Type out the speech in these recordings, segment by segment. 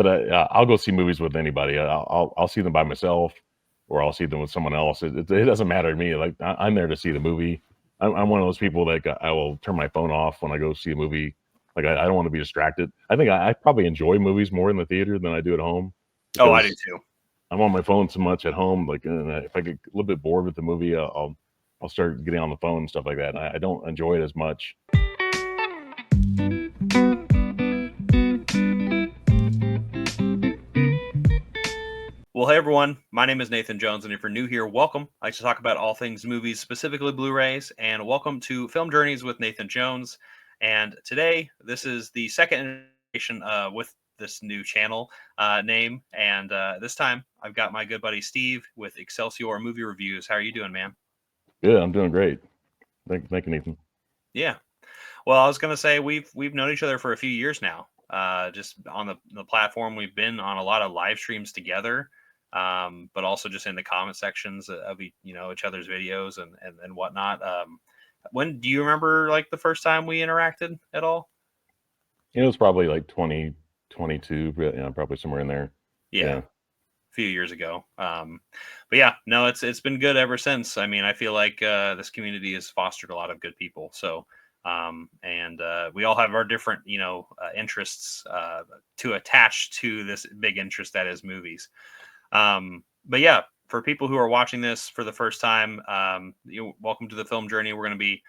but I'll go see movies with anybody. I'll see them by myself, or I'll see them with someone else. It doesn't matter to me. Like I'm there to see the movie. I'm one of those people that I will turn my phone off when I go see a movie. Like I don't want to be distracted. I think I probably enjoy movies more in the theater than I do at home Oh, I do because too. I'm on my phone so much at home. Like if I get a little bit bored with the movie, I'll start getting on the phone and stuff like that. And I don't enjoy it as much. Well, hey everyone, my name is Nathan Jones, and if you're new here, welcome. I like to talk about all things movies, specifically Blu-rays, and welcome to Film Journeys with Nathan Jones. And today, this is the second iteration with this new channel name, and this time I've got my good buddy Steve with Excelsior Movie Reviews. How are you doing, man? Yeah, I'm doing great. Thank you, Nathan. Yeah. Well, I was going to say we've known each other for a few years now. Just on the platform, we've been on a lot of live streams together, but also just in the comment sections of each other's videos and whatnot. When do you remember like the first time we interacted at all? It was probably like 2022, probably somewhere in there. Yeah, Yeah. a few years ago. But yeah, no, it's been good ever since. I mean, I feel like this community has fostered a lot of good people. So and we all have our different interests to attach to this big interest that is movies. But yeah, for people who are watching this for the first time, welcome to the Film Journey. We're going to be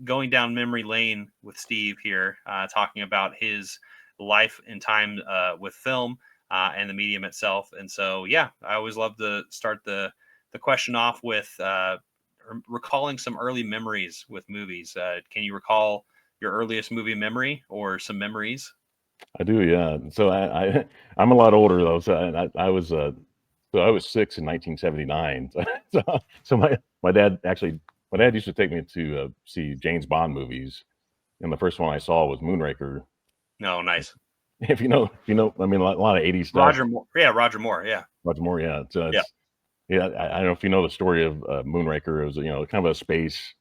going down memory lane with Steve here, talking about his life and time with film and the medium itself. And so, yeah, I always love to start the question off with recalling some early memories with movies. Can you recall your earliest movie memory or some memories? I do, yeah. So I'm a lot older though. So I was 6 in 1979. So my dad used to take me to see James Bond movies, and the first one I saw was Moonraker. No, nice. If you know, I mean, a lot of 80s stuff. Roger Moore. Yeah, Roger Moore. Yeah. Much more, yeah. So Yeah. I don't know if you know the story of Moonraker. It was kind of a space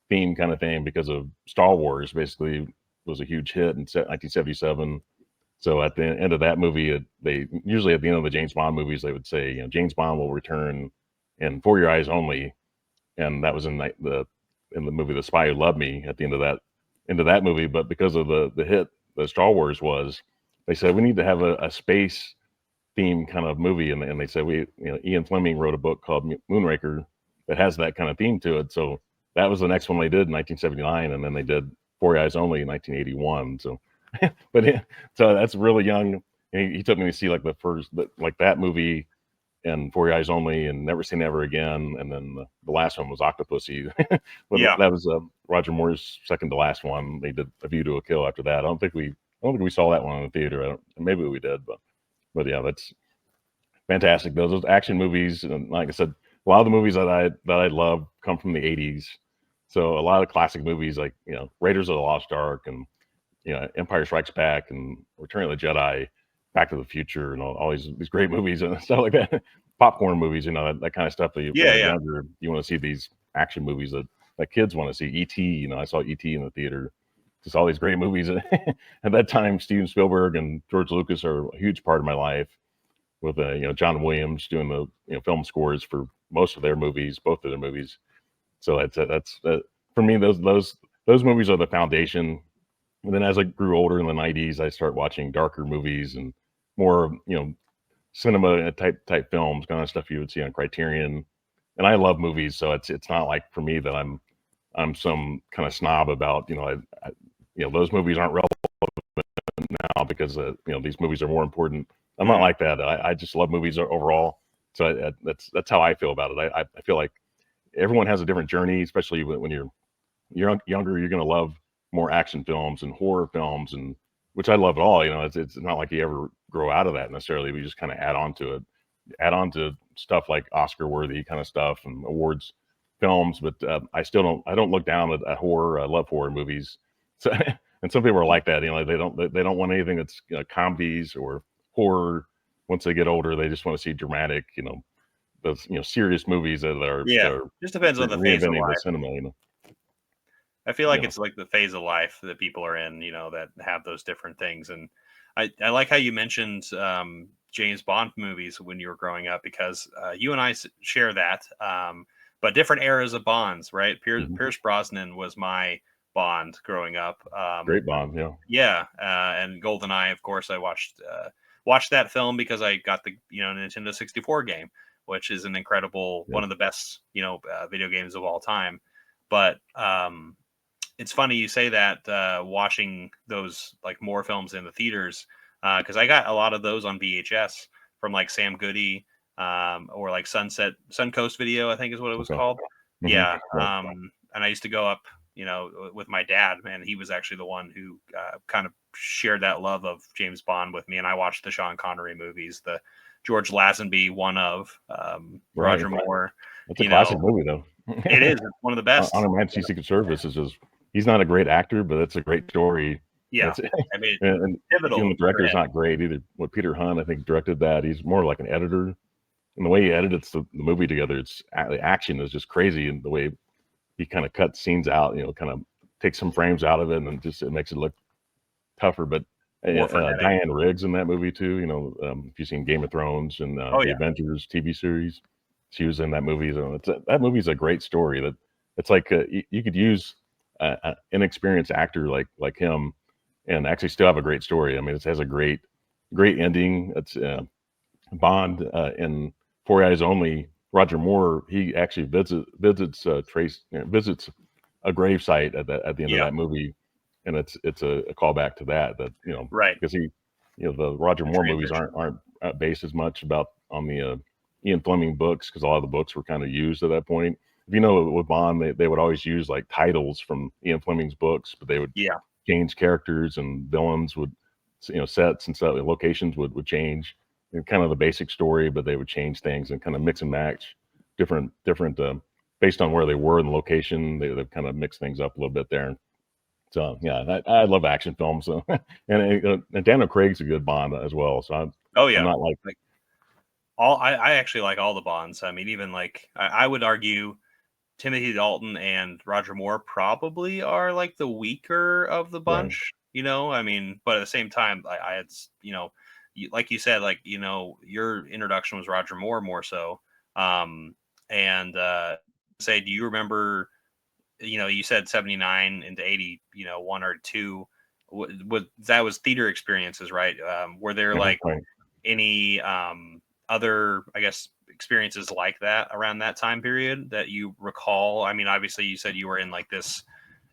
theme kind of thing because of Star Wars. Basically, was a huge hit in 1977. So at the end of that movie, they usually at the end of the James Bond movies, they would say, James Bond will return in For Your Eyes Only, and that was in the movie The Spy Who Loved Me at the end of that movie. But because of the hit that Star Wars was, they said we need to have a space theme kind of movie, and they said Ian Fleming wrote a book called Moonraker that has that kind of theme to it. So that was the next one they did in 1979, and then they did For Your Eyes Only in 1981. So, so that's really young. And he took me to see like like that movie and For Your Eyes Only and Never Say Never Again, and then the last one was Octopussy. But Yeah. that was Roger Moore's second to last one. They did A View to a Kill after that. I don't think we saw that one in the theater. Maybe we did, but yeah, that's fantastic. Those action movies, and like I said, a lot of the movies that I love come from the '80s. So a lot of classic movies like Raiders of the Lost Ark and Empire Strikes Back and Return of the Jedi, Back to the Future, and all these great movies and stuff like that. Popcorn movies, that kind of stuff. When you're Yeah. younger, you want to see these action movies that kids want to see. E.T. I saw E.T. in the theater. Just all these great movies. At that time, Steven Spielberg and George Lucas are a huge part of my life. With John Williams doing the film scores for most of their movies, both of their movies. So that's for me. Those movies are the foundation. And then as I grew older in the '90s, I started watching darker movies and more cinema type films, kind of stuff you would see on Criterion. And I love movies, so it's not like for me that I'm some kind of snob about those movies aren't relevant now because these movies are more important. I'm not like that. I just love movies overall. So that's how I feel about it. I feel like everyone has a different journey, especially when you're younger. You're going to love more action films and horror films, and which I love it all. It's not like you ever grow out of that necessarily. We just kind of add on to it, add on to stuff like Oscar worthy kind of stuff and awards films. But I don't look down at horror. I love horror movies. So and some people are like that. They don't want anything that's comedies or horror. Once they get older, they just want to see dramatic, those serious movies that Yeah. are Just depends on the phase of reinventing the life. cinema. I feel like it's like the phase of life that people are in, that have those different things. And I like how you mentioned James Bond movies when you were growing up, because you and I share that, but different eras of Bonds, right? Mhm. Pierce Brosnan was my Bond growing up. Great Bond, yeah. Yeah, and GoldenEye, of course, I watched that film because I got the Nintendo 64 game, which is an incredible, Yeah. one of the best video games of all time. But it's funny you say that, watching those like more films in the theaters, because I got a lot of those on VHS from like Sam Goody, or like Suncoast Video, I think is what it was Okay. called. Mhm. Yeah, Right. and I used to go up, with my dad, and he was actually the one who kind of shared that love of James Bond with me, and I watched the Sean Connery movies, the George Lazenby one of Right. Roger Moore. That's a You classic know, movie, though. it is, it's one of the On best. Her Majesty's Secret Service is just, he's not a great actor, but it's a great story. Yeah, It's I mean, and even the pivotal for director's him. not great either. What Peter Hunt, I think, directed that. He's more like an editor. And the way he edits the movie together, the action is just crazy. And the way he kind of cuts scenes out, kind of takes some frames out of it, and then just it makes it look tougher. But More frenetic. Diane Riggs in that movie too. If you've seen Game of Thrones and Oh the yeah, Avengers TV series, she was in that movie. So that movie's a great story. That it's like you could use an inexperienced actor like him, and actually still have a great story. I mean, it has a great ending. It's Bond in Four Eyes Only. Roger Moore, he actually visits a grave site at the end of yeah, that movie, and it's a callback to that right. because the Roger The Moore movies transition. aren't based as much about on the Ian Fleming books, because a lot of the books were kind of used at that point. If you know, with Bond, they would always use like titles from Ian Fleming's books, but they would Yeah, change characters and villains would, sets and stuff, locations would change, and kind of the basic story, but they would change things and kind of mix and match different based on where they were in the location. They kind of mix things up a little bit there. So yeah, I love action films. So and Daniel Craig's a good Bond as well. So oh I'm yeah. not like Like I actually like all the Bonds. I mean, even like I would argue Timothy Dalton and Roger Moore probably are like the weaker of the right. bunch. I mean, but at the same time, I had like you said, like your introduction was Roger Moore more so. Um, and say, do you remember? You said 79 into 80, one or two. What that was theater experiences, right? Were there Mhm, like right. any other, I guess, experiences like that around that time period that you recall? I mean, obviously, you said you were in like this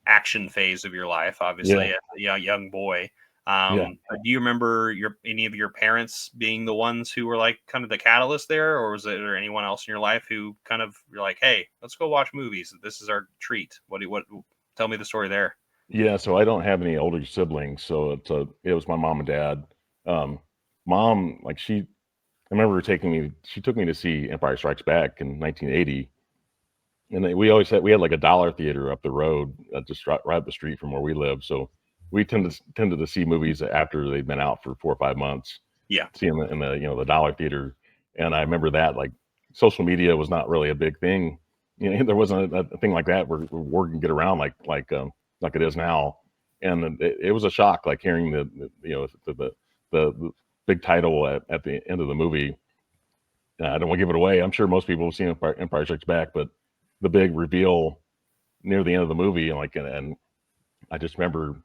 action phase of your life, Yeah, obviously, as a young boy. yeah. But do you remember any of your parents being the ones who were like kind of the catalyst there, or was there anyone else in your life who kind of you're like, hey, let's go watch movies. This is our treat. What? Tell me the story there. Yeah, so I don't have any older siblings, so it was my mom and dad. Um, Mom, like I remember she took me to see Empire Strikes Back in 1980, and we had like a dollar theater up the road, just right up the street from where we live. So we tended to see movies after they'd been out for 4 or 5 months, Yeah, see them in the dollar theater. And I remember that like social media was not really a big thing. There wasn't a thing like that where word can get around like it is now. And it was a shock, like hearing the big title at the end of the movie. I don't want to give it away. I'm sure most people have seen Empire Strikes Back, but the big reveal near the end of the movie, and I just remember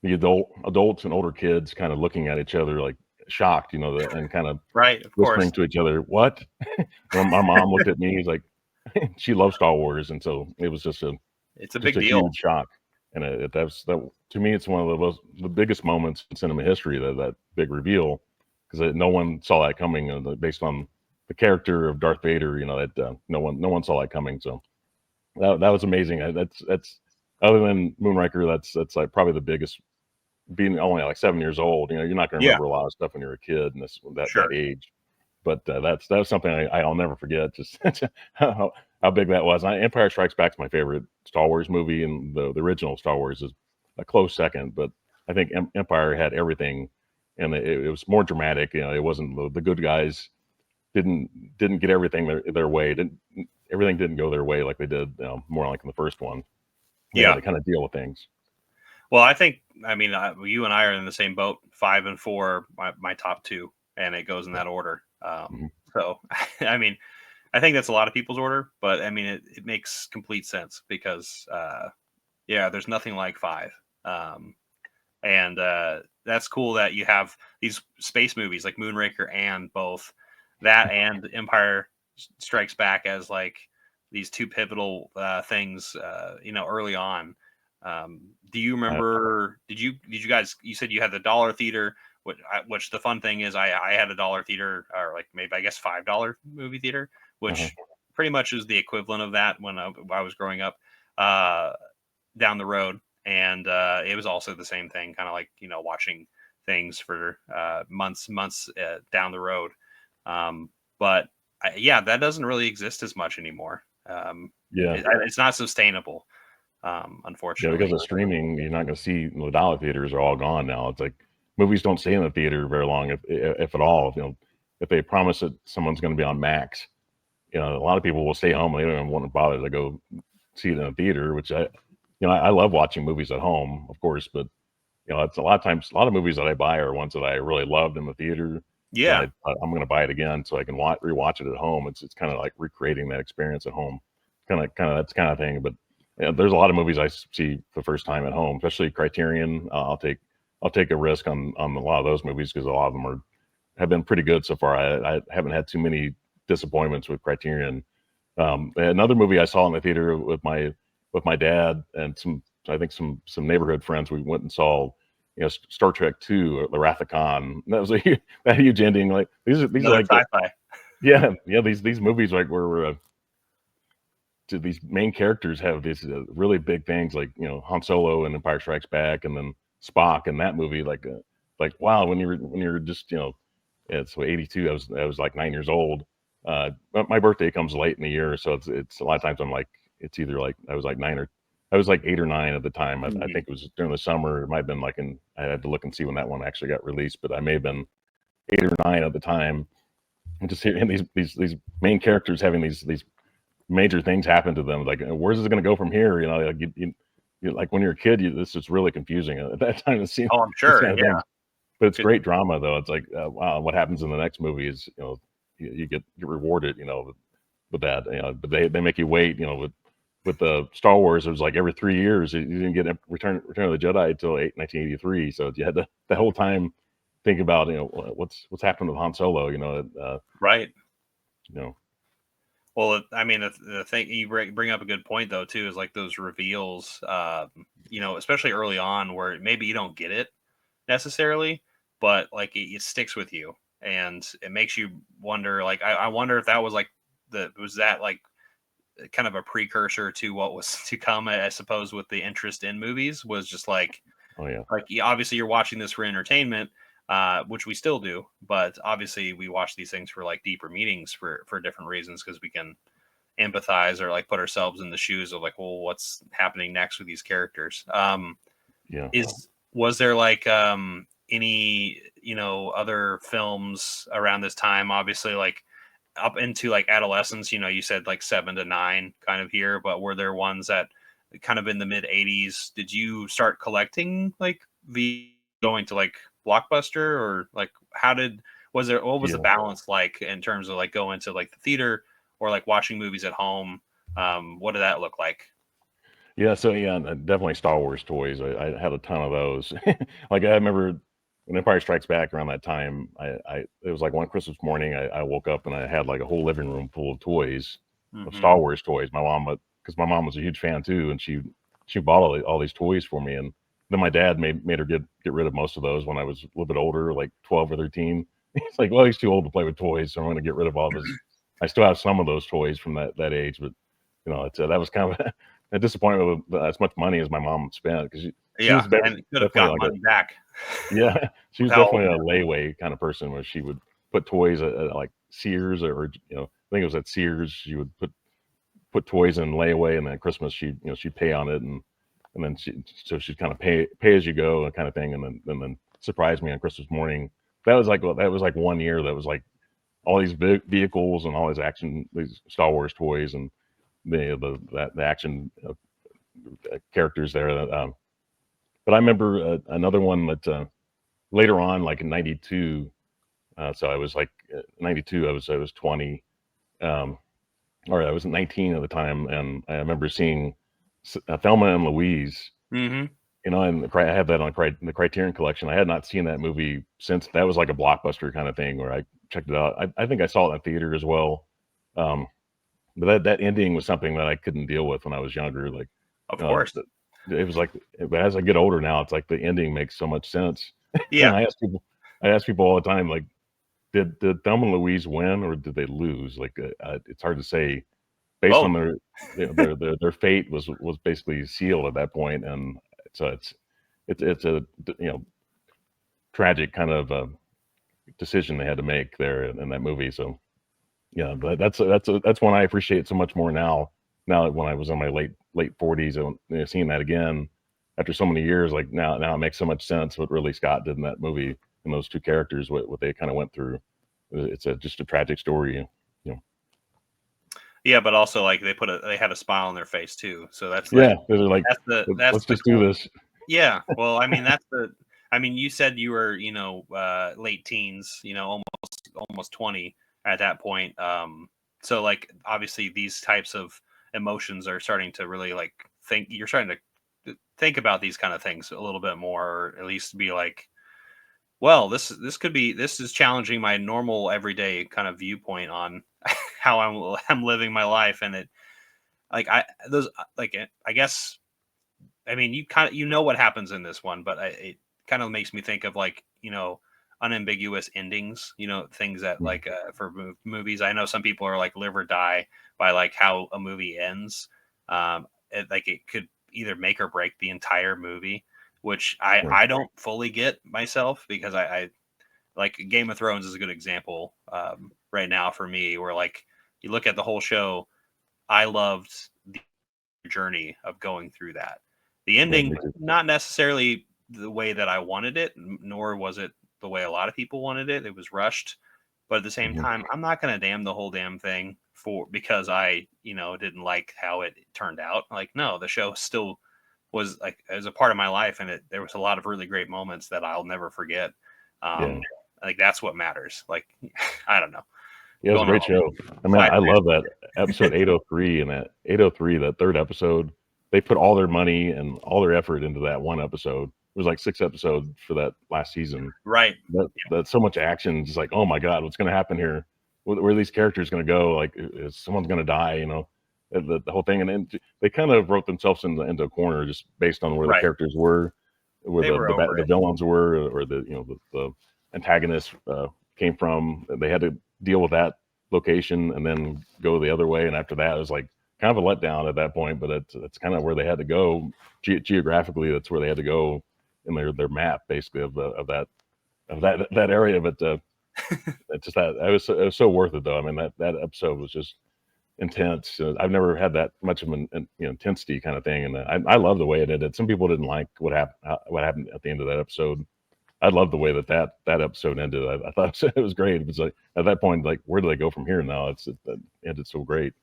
the adults and older kids kind of looking at each other like shocked, and kind of right. Of whispering course, to each other, "What?" And my mom looked at me, he's like, she loves Star Wars, and so it was it's a just big a deal. huge shock. And that to me, it's one of the biggest moments in cinema history, that big reveal, because no one saw that coming, based on the character of Darth Vader. That no one saw that coming. So that was amazing. That's other than Moonraker, that's like probably the biggest. Being only like 7 years old, you're not going to Yeah, remember a lot of stuff when you're a kid and that sure. age. But that's something I'll never forget. Just how big that was. Empire Strikes Back's my favorite Star Wars movie, and the original Star Wars is a close second. But I think Empire had everything, and it was more dramatic. It wasn't the good guys didn't get everything their way. Everything didn't go their way like they did, more like in the first one. They had Yeah. to kind of deal with things. Well, I think, I mean, you and I are in the same boat. 5 and 4, my top two, and it goes in that order. Mhm. So, I mean, I think that's a lot of people's order, but I mean, it makes complete sense because, yeah, there's nothing like 5. Um, and that's cool that you have these space movies like Moonraker and both that and Empire Strikes Back as like these two pivotal things, early on. Do you I, remember? Did you guys? You said you had the dollar theater, which the fun thing is, I had a dollar theater, or like maybe I guess $5 movie theater, uh-huh. which pretty much is the equivalent of that when I was growing up. Uh, Down the road, and it was also the same thing, kind of like watching things for months down the road. But yeah, that doesn't really exist as much anymore. Yeah, It's not sustainable, yeah, because unfortunately. of streaming, you're not going to see the dollar theaters are all gone now. It's like movies don't stay in the theater very long, if at all. If they promise that someone's going to be on Max, a lot of people will stay home. They don't even want to bother to go see it in a theater. Which I love watching movies at home, of course, but it's a lot of times a lot of movies that I buy are ones that I really loved in the theater. That Yeah, I'm going to buy it again so I can rewatch it at home. It's kind of like recreating that experience at home, kind of that's kind of thing. But there's a lot of movies I see for the first time at home, especially Criterion. I'll take a risk on a lot of those movies because a lot of them have been pretty good so far. I haven't had too many disappointments with Criterion. Another movie I saw in the theater with my dad and I think some neighborhood friends. We went and saw Star Trek II, The Wrath of Khan. That was that huge ending. Like these are another like the sci-fi. yeah these movies like where these main characters have these really big things like Han Solo and Empire Strikes Back and then Spock in that movie like wow when you're just it's 82. I was like 9 years old. But my birthday comes late in the year, so it's a lot of times I'm like it's either like I was like 8 or 9 at the time. I Mhm. think it was during the summer. It might have been like I had to look and see when that one actually got released, but I may have been 8 or 9 at the time. And just hearing these main characters having these major things happen to them. Like, where's this going to go from here? Like like when you're a kid, this is really confusing at that time to see Oh, I'm this sure. kind of Yeah. things. But it's Good. great drama, though. It's like, wow, what happens in the next movie is, you get rewarded, with that. But they make you wait. With the Star Wars, it was like every 3 years. You didn't get Return of the Jedi until 1983. So you had to the whole time think about what's happened with Han Solo. Right. You know, Well, I mean, the thing you bring up a good point though too is like those reveals, especially early on where maybe you don't get it necessarily, but like it sticks with you and it makes you wonder. Like, I wonder if that was like was that like kind of a precursor to what was to come, I suppose, with the interest in movies was just oh yeah, obviously you're watching this for entertainment, which we still do, but obviously we watch these things for like deeper meanings for different reasons because we can empathize or like put ourselves in the shoes of like, well, what's happening next with these characters. yeah. Is Was there like any other films around this time, obviously like up into like adolescence, you said like 7 to 9 kind of here, but were there ones that kind of in the mid 80s, did you start collecting like the going to like Blockbuster, or like how did was there what was the Yeah. balance like in terms of like going to like the theater or like watching movies at home? What did that look like? Yeah, so yeah, definitely Star Wars toys. I had a ton of those. Like I remember when Empire Strikes Back around that time. It was like one Christmas morning. I woke up and I had like a whole living room full of toys, of Hmm. Star Wars toys. Because my mom was a huge fan too, and she bought all these toys for me. And then my dad made her get rid of most of those when I was a little bit older, like 12 or 13. He's like, well, he's too old to play with toys, so I'm going to get rid of all of his. I still have some of those toys from that age, but that was kind of a disappointment with as much money as my mom spent because she Yeah, was and it could have definitely got like a money back yeah, she with was how old definitely you a were. layaway kind of person where she would put toys at like Sears or I think it was at Sears. She would put toys in layaway, and then at Christmas she'd pay on it, and then she'd kind of pay as you go kind of thing, and then surprise me on Christmas morning. That was like one year that was like all these vehicles and all these Star Wars toys and the action characters there. But I remember another one that later on, like in '92. So I was like 92. I was 20, um, or I was 19 at the time, and I remember seeing Thelma and Louise. Mm-hmm. And I have that on the Criterion Collection. I had not seen that movie since. That was like a blockbuster kind of thing where I checked it out. I think I saw it in theater as well. Um, but that ending was something that I couldn't deal with when I was younger. Like, Of uh, course. it was like, but as I get older now, it's like the ending makes so much sense. And Yeah. I ask people all the time, like, did Thelma and Louise win or did they lose? Like, it's hard to say based Both. on their fate was basically sealed at that point, and so it's a tragic kind of decision they had to make there in that movie. So yeah, but that's one I appreciate so much more now. Now that when I was in my late 40s, and seeing that again after so many years, like now it makes so much sense what really Scott did in that movie and those two characters, what they kind of went through. It's just a tragic story, you know. Yeah, but also like they had a smile on their face too. So Yeah, they're like, that's let's the just do cool. this. Yeah. Well, I mean I mean you said you were, late teens, almost 20 at that point. So like obviously these types of emotions are starting to really like you're starting to think about these kind of things a little bit more, or at least be like, well, this is challenging my normal everyday kind of viewpoint on how I'm living my life. And it like I those like I guess I mean you know what happens in this one, but it kind of makes me think of like, unambiguous endings, things that Mm, like for movies. I know some people are like live or die by like how a movie ends. Like it could either make or break the entire movie, which sure. I don't fully get myself, because I like Game of Thrones is a good example right now for me, where like you look at the whole show. I loved the journey of going through that. The Yeah, ending, me too. not necessarily the way that I wanted it, nor was it the way a lot of people wanted it. It was rushed, but at the same Hmm. time, I'm not going to damn the whole damn thing for because I, didn't like how it turned out. Like, no, the show still was like as a part of my life, and there was a lot of really great moments that I'll never forget. Yeah. Like that's what matters. Like, I don't know, Yeah, it was a going on great show. I a mean, side I rant. love that episode 803, and that 803, that third episode. They put all their money and all their effort into that one episode. It was like 6 episodes for that last season. Right. That so much action. Just like, oh my god, what's going to happen here? Where are these characters going to go? Like, is someone's going to die? The whole thing. And then they kind of wrote themselves into a corner just based on where the Right. characters were, where They were over the it. villains were, or the antagonists came from. They had to deal with that location and then go the other way. And after that, it was like kind of a letdown at that point. But it's kind of where they had to go geographically. That's where they had to go in their map, basically of that area. But it's just that it was so worth it, though. I mean, that episode was just intense. I've never had that much of an intensity kind of thing, and I love the way it ended. Some people didn't like what happened at the end of that episode. I love the way that episode ended. I thought it was great. It was like at that point, like, where do they go from here now? It ended so great.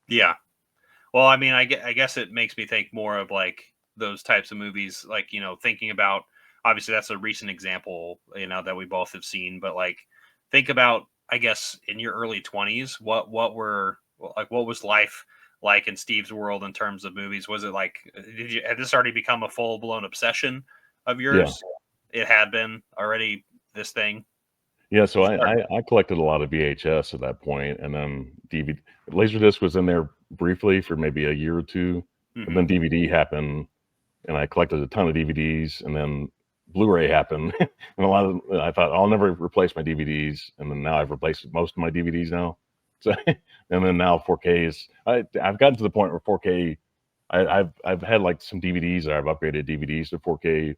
Yeah. Well, I mean, I guess it makes me think more of like those types of movies, like, thinking about, obviously that's a recent example, that we both have seen, but like think about, I guess, in your early 20s, what was life like in Steve's world in terms of movies? Was it like, had this already become a full blown obsession of Yeah, yours? It had been already, this thing. yeah. So You started. I collected a lot of VHS at that point, and then DVD. Laserdisc was in there briefly for maybe a year or two, but Hmm. then DVD happened, and I collected a ton of DVDs, and then Blu-ray happened, and I thought I'll never replace my DVDs, and then now I've replaced most of my DVDs now. So, and then now 4K is I've gotten to the point where 4K. I've had like some DVDs, or I've upgraded DVDs to 4K,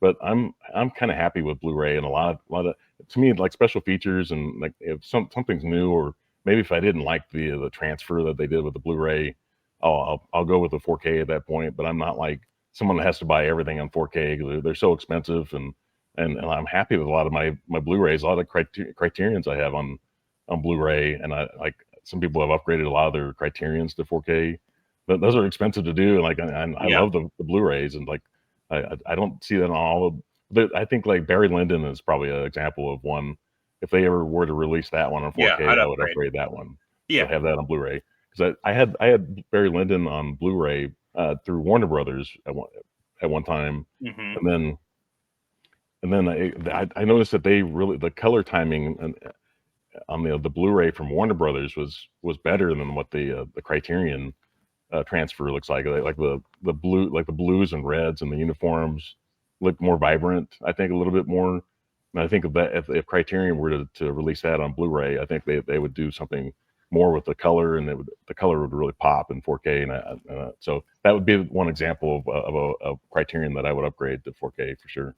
but I'm kind of happy with Blu-ray and a lot of to me, like, special features, and like if something's new, or maybe if I didn't like the transfer that they did with the Blu-ray, I'll go with the 4K at that point. But I'm not like someone that has to buy everything on 4K because they're so expensive, and I'm happy with a lot of my Blu-rays, a lot of criterions I have on Blu-ray, and I like some people have upgraded a lot of their criterions to 4K. But those are expensive to do, and like I Yeah. love the Blu-rays, and like I don't see that on all of. I think like Barry Lyndon is probably an example of one. If they ever were to release that one on Yeah, 4K, I'd I would upgrade. upgrade that one to Yeah. have that on Blu-ray because I had Barry Lyndon on Blu-ray through Warner Brothers at one time, Hmm. and then I noticed that they really the color timing on the Blu-ray from Warner Brothers was better than what the Criterion transfer looks like the blue like the blues and reds and the uniforms look more vibrant. I think a little bit more. And I think of that if Criterion were to release that on Blu-ray, I think they would do something more with the color, and the color would really pop in 4K. So that would be one example of a Criterion that I would upgrade to 4K for sure.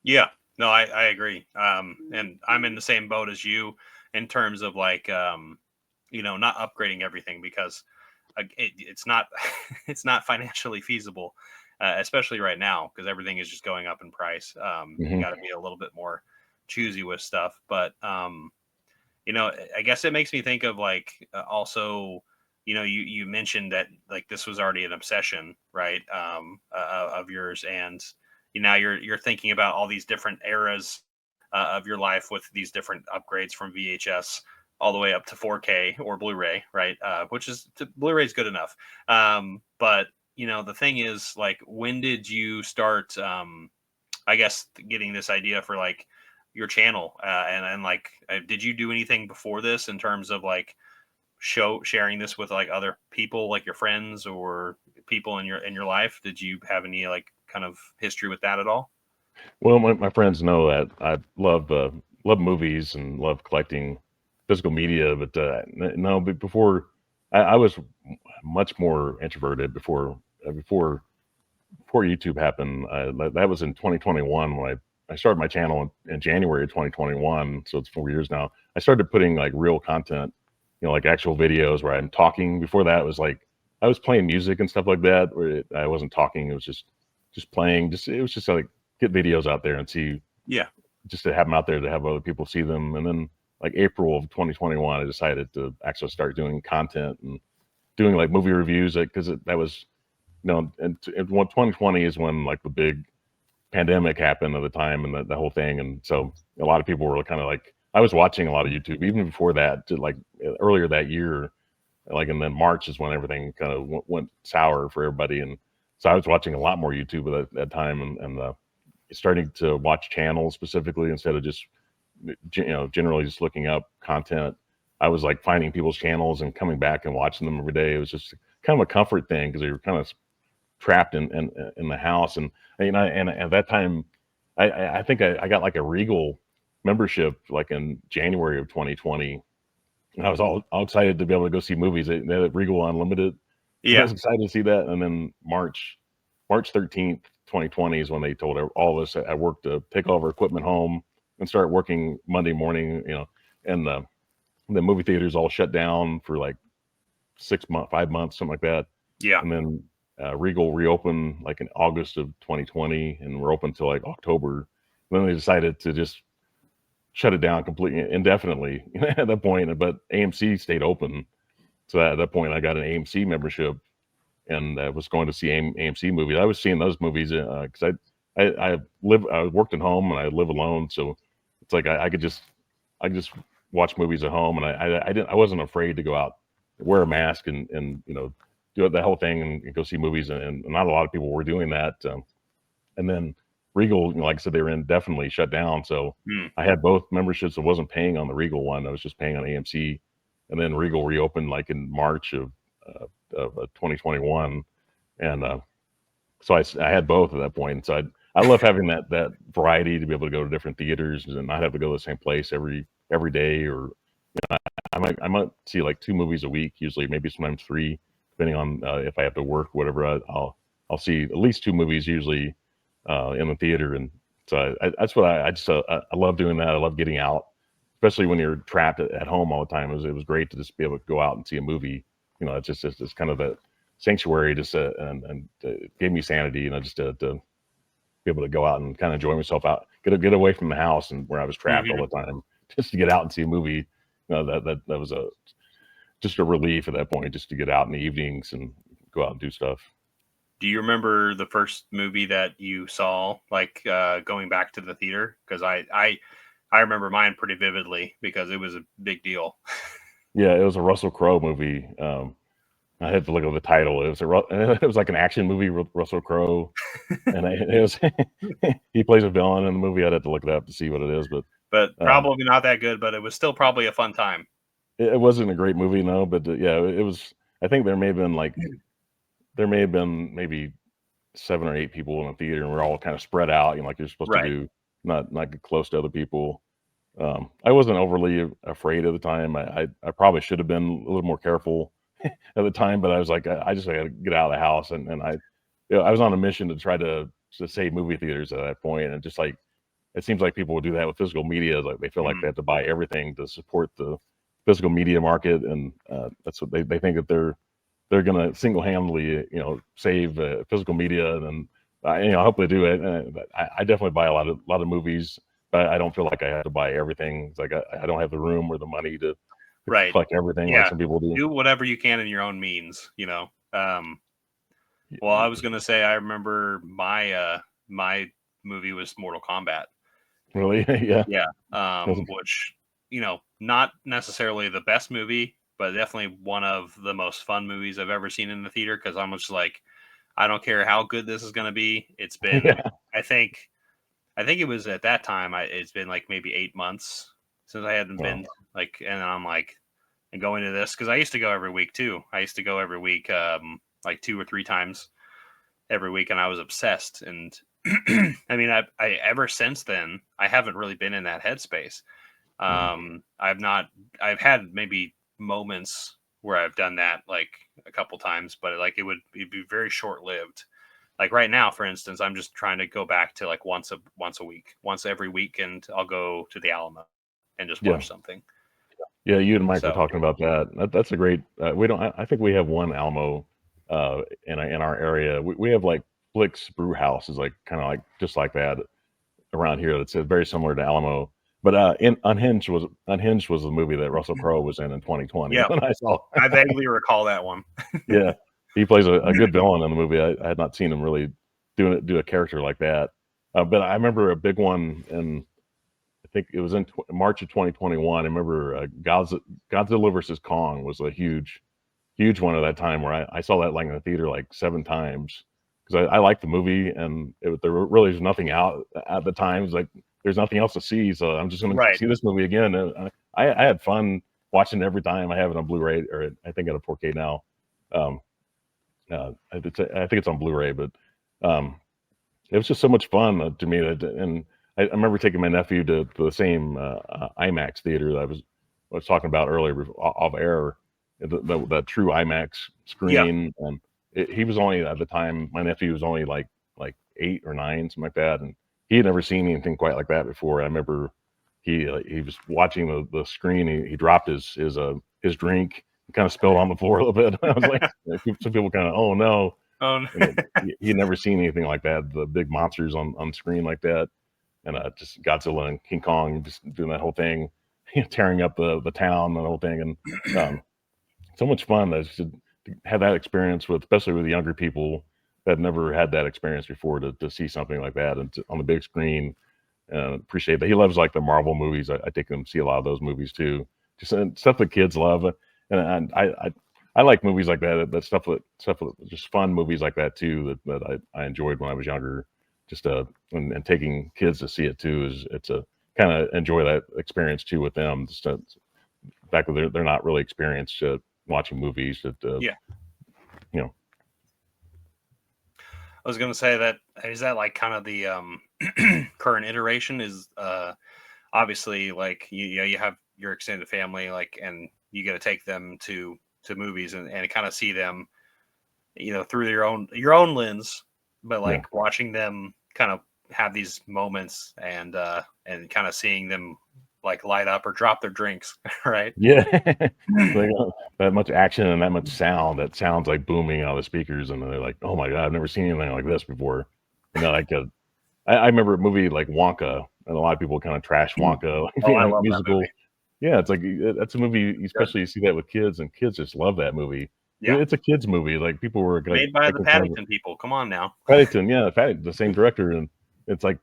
Yeah. No, I agree. And I'm in the same boat as you in terms of like, not upgrading everything because it's not it's not financially feasible, especially right now because everything is just going up in price. You Hmm. got to be a little bit more choosy with stuff, but I guess it makes me think of like also, you mentioned that like this was already an obsession, right? Of yours, and now you're thinking about all these different eras of your life with these different upgrades from VHS all the way up to 4K or Blu-ray, right? Which is Blu-ray is good enough. But the thing is, like, when did you start? I guess getting this idea for like your channel, and like, did you do anything before this in terms of like sharing this with like other people, like your friends or people in your life? Did you have any like kind of history with that at all? Well, my friends know that I love movies and love collecting physical media, but no, but I was much more introverted before YouTube happened. That was in 2021 when I started my channel in January of 2021. So it's 4 years now. I started putting like real content, like actual videos where I'm talking. Before that, it was like I was playing music and stuff like that, where I wasn't talking. It was just playing. It was just like get videos out there and see, Yeah. just to have them out there to have other people see them. And then like April of 2021, I decided to actually start doing content and doing like movie reviews because that was and 2020 is when like the big pandemic happened at the time and the whole thing, and so a lot of people were kind of like I was watching a lot of YouTube even before that, to like earlier that year, like, and then March is when everything kind of went sour for everybody, and so I was watching a lot more YouTube at that time, and starting to watch channels specifically instead of just generally just looking up content. I was like finding people's channels and coming back and watching them every day. It was just kind of a comfort thing because they were kind of trapped in the house. And at that time, I think I got like a Regal membership like in January of 2020, and I was all excited to be able to go see movies. They had Regal Unlimited, so I Yeah. was excited to see that. And then March 13th, 2020 is when they told all of us at work to take all of our equipment home and start working Monday morning. And the movie theaters all shut down for like 6 months, 5 months, something like that. Yeah. And then Regal reopened like in August of 2020, and we're open till like October. And then they decided to just shut it down completely indefinitely at that point. But AMC stayed open, so at that point I got an AMC membership and was going to see AMC movies. I was seeing those movies because I worked at home and I live alone, so it's like I could just watch movies at home, and I wasn't afraid to go out, wear a mask, and do the whole thing and go see movies, and not a lot of people were doing that. And then Regal, like I said, they were indefinitely shut down, so Hmm. I had both memberships. I wasn't paying on the Regal one; I was just paying on AMC. And then Regal reopened like in March of 2021, and so I had both at that point. And so I love having that variety to be able to go to different theaters and not have to go to the same place every day. Or I might see like two movies a week, usually maybe sometimes three, depending on if I have to work, whatever. I'll see at least two movies usually in the theater, and so that's what I just I love doing that. I love getting out, especially when you're trapped at home all the time. It was great to just be able to go out and see a movie. It's kind of a sanctuary, just and it gave me sanity, just to be able to go out and kind of enjoy myself out, get away from the house and where I was trapped all Hmm. the time, just to get out and see a movie. That was just a relief at that point, just to get out in the evenings and go out and do stuff. Do you remember the first movie that you saw, like going back to the theater? Because I remember mine pretty vividly because it was a big deal. Yeah, it was a Russell Crowe movie. I had to look at the title. It was it was like an action movie with Russell Crowe, and it was he plays a villain in the movie. I'd have to look it up to see what it is, but But um, probably not that good, but it was still probably a fun time. it wasn't a great movie, no. But yeah, it was. I think there may have been maybe 7 or 8 people in the theater, and we're all kind of spread out, like you're supposed to Right. do, not get close to other people. I wasn't overly afraid at the time. I probably should have been a little more careful at the time, but I was like, I just had to get out of the house, and I was on a mission to try to save movie theaters at that point, and just like it seems like people would do that with physical media, like they feel like Mm, they have to buy everything to support the physical media market, and that's what they think that they're going to single handedly, save physical media, and I hope they do it. I definitely buy a lot of movies, but I don't feel like I have to buy everything. It's like I don't have the room or the money to right. collect everything like Yeah. some people do. Do whatever you can in your own means, Well, I was gonna say I remember my movie was Mortal Kombat. Really, yeah. Yeah. That's- Which, not necessarily the best movie, but definitely one of the most fun movies I've ever seen in the theater because I'm just like, I don't care how good this is gonna be. It's been yeah. I think it was at that time, it's been like maybe 8 months since I hadn't Well, been like, and I'm like, and going to this because I used to go every week too. I used to go every week, like 2 or 3 times every week, and I was obsessed. And I mean, I ever since then, I haven't really been in that headspace. mhm. I've had maybe moments where I've done that like a couple times, but like it'd be very short lived. Like right now, for instance, I'm just trying to go back to like once a week, once every week, and I'll go to the Alamo and just Yeah. watch something. Yeah, you and Mike were So talking about that. That's a great. We don't. I think we have one Alamo in our area. We have like Flick's Brew House is like kind of like just like that around here. That's very similar to Alamo. But Unhinged was the movie that Russell Crowe was in 2020 yeah, when I saw. I vaguely recall that one. Yeah, he plays a good villain in the movie. I had not seen him really do a character like that. But I remember a big one in I think it was in March of 2021. I remember Godzilla versus Kong was a huge one at that time where I saw that like in the theater like 7 times because I liked the movie and there really was nothing out at the time. It was like there's nothing else to see, so I'm just going to Right. see this movie again. And I had fun watching it every time. I have it on Blu-ray or I think at a 4K now. Um, I think it's on Blu-ray, but um, it was just so much fun to me that, and I remember taking my nephew to the same IMAX theater that I was talking about earlier off air, the true IMAX Yeah. screen, and he was only at the time. My nephew was only like 8 or 9, something like that, and he had never seen anything quite like that before. I remember he was watching the screen. He dropped his drink, kind of spilled on the floor a little bit. I was like, some people kind of, oh no, Oh, and he had never seen anything like that, the big monsters on screen like that, and just Godzilla and King Kong just doing that whole thing, tearing up the town, the whole thing, and so much fun that to have that experience with, especially with the younger people that never had that experience before, to see something like that and on the big screen. Appreciate that. He loves like the Marvel movies. I take him to see a lot of those movies too. Just stuff that kids love, and I like movies like that. That stuff that just fun movies like that too. That I enjoyed when I was younger. Just and taking kids to see it too is it's a kind of enjoy that experience too with them. Just the fact that they're not really experienced watching movies. That yeah. you know, I was gonna say that is that like kind of the current iteration is obviously like you have your extended family like and you got to take them to movies and kind of see them through your own lens, but yeah. like watching them kind of have these moments and kind of seeing them like light up or drop their drinks, right? Yeah, like that much action and that much sound. That sounds like booming out of the speakers, and they're like, "Oh my god, I've never seen anything like this before." Like I remember a movie like Wonka, and a lot of people kind of trash Wonka, Oh, I love that movie. musical. Yeah, it's like that's a movie, Good. especially you see that with kids, and kids just love that movie. Yeah. It's a kids movie. Like people were like Made by the making fun of it. Paddington people. Come on now. Paddington, yeah, the same director, and it's like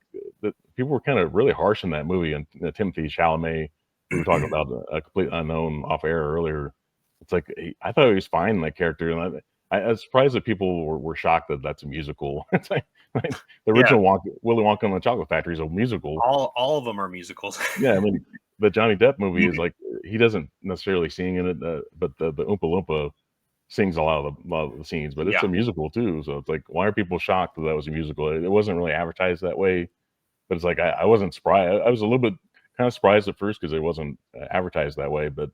people were kind of really harsh in that movie. And Timothy Chalamet, we were talking about a complete unknown off air earlier. It's like I thought he was fine in that character, and I was surprised that people were shocked that that's a musical. It's like the Yeah. original Willy Wonka and the Chocolate Factory is a musical. All of them are musicals. Yeah, I mean the Johnny Depp movie is like he doesn't necessarily sing in it, but the Oompa Loompa sings a lot of the scenes, but it's Yeah. a musical too. So it's like, why are people shocked that that was a musical? It wasn't really advertised that way, but it's like I wasn't surprised. I was a little bit kind of surprised at first because it wasn't advertised that way. But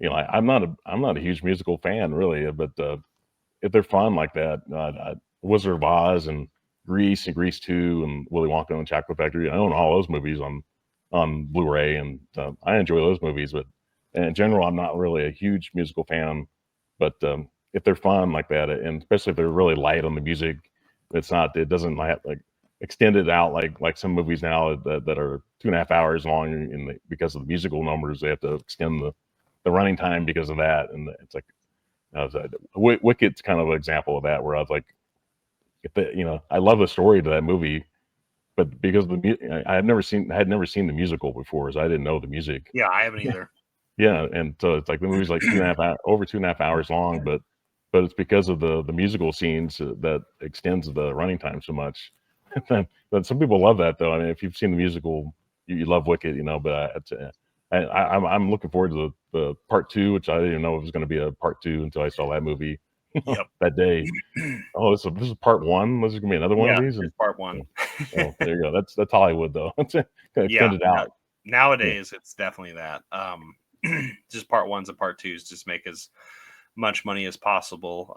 I'm not a huge musical fan really. But if they're fun like that, Wizard of Oz and Grease 2 and Willy Wonka and the Chocolate Factory, I own all those movies on Blu-ray, and I enjoy those movies. But in general, I'm not really a huge musical fan. But if they're fun like that, and especially if they're really light on the music, it doesn't like extend it out like some movies now that are 2.5 hours long, because of the musical numbers, they have to extend the running time because of that. And it's like Wicked's kind of an example of that, where I was like, I love the story to that movie, but because of I had never seen the musical before, so I didn't know the music. Yeah, I haven't either. Yeah, and so it's like the movie's like 2.5 over 2.5 hours long, but it's because of the musical scenes that extends the running time so much. But some people love that though. I mean, if you've seen the musical, you love Wicked, But I'm looking forward to the part two, which I didn't even know it was going to be a part two until I saw that movie Yep. that day. Oh, this is part one. This is gonna be another one of these. It's part one. Oh, there you go. That's Hollywood though. It's extended out. Nowadays, it's definitely that. Just part ones and part twos just make as much money as possible.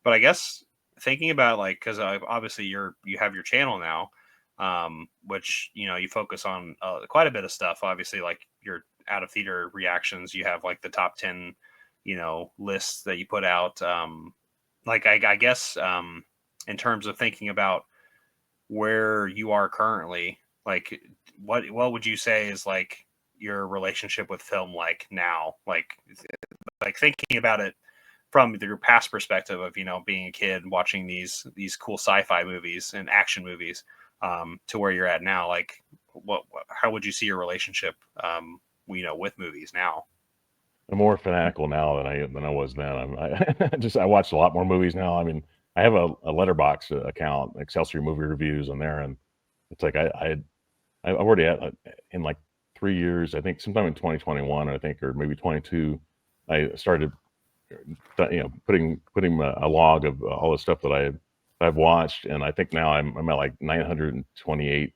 But I guess thinking about like, because obviously you have your channel now, which you focus on quite a bit of stuff. Obviously, like your out of theater reactions, you have like the top 10, lists that you put out. Like I guess in terms of thinking about where you are currently, like what would you say is like your relationship with film like now, like thinking about it from your past perspective of being a kid watching these cool sci-fi movies and action movies, to where you're at now, like how would you see your relationship with movies now? I'm more fanatical now than I was then. I watch a lot more movies now. I mean, I have a letterbox account, Excelsior movie reviews on there, and it's like I've already had in like 3 years. I think sometime in 2021, I think, or maybe 22, I started putting a log of all the stuff that I've watched, and I think now I'm at like 928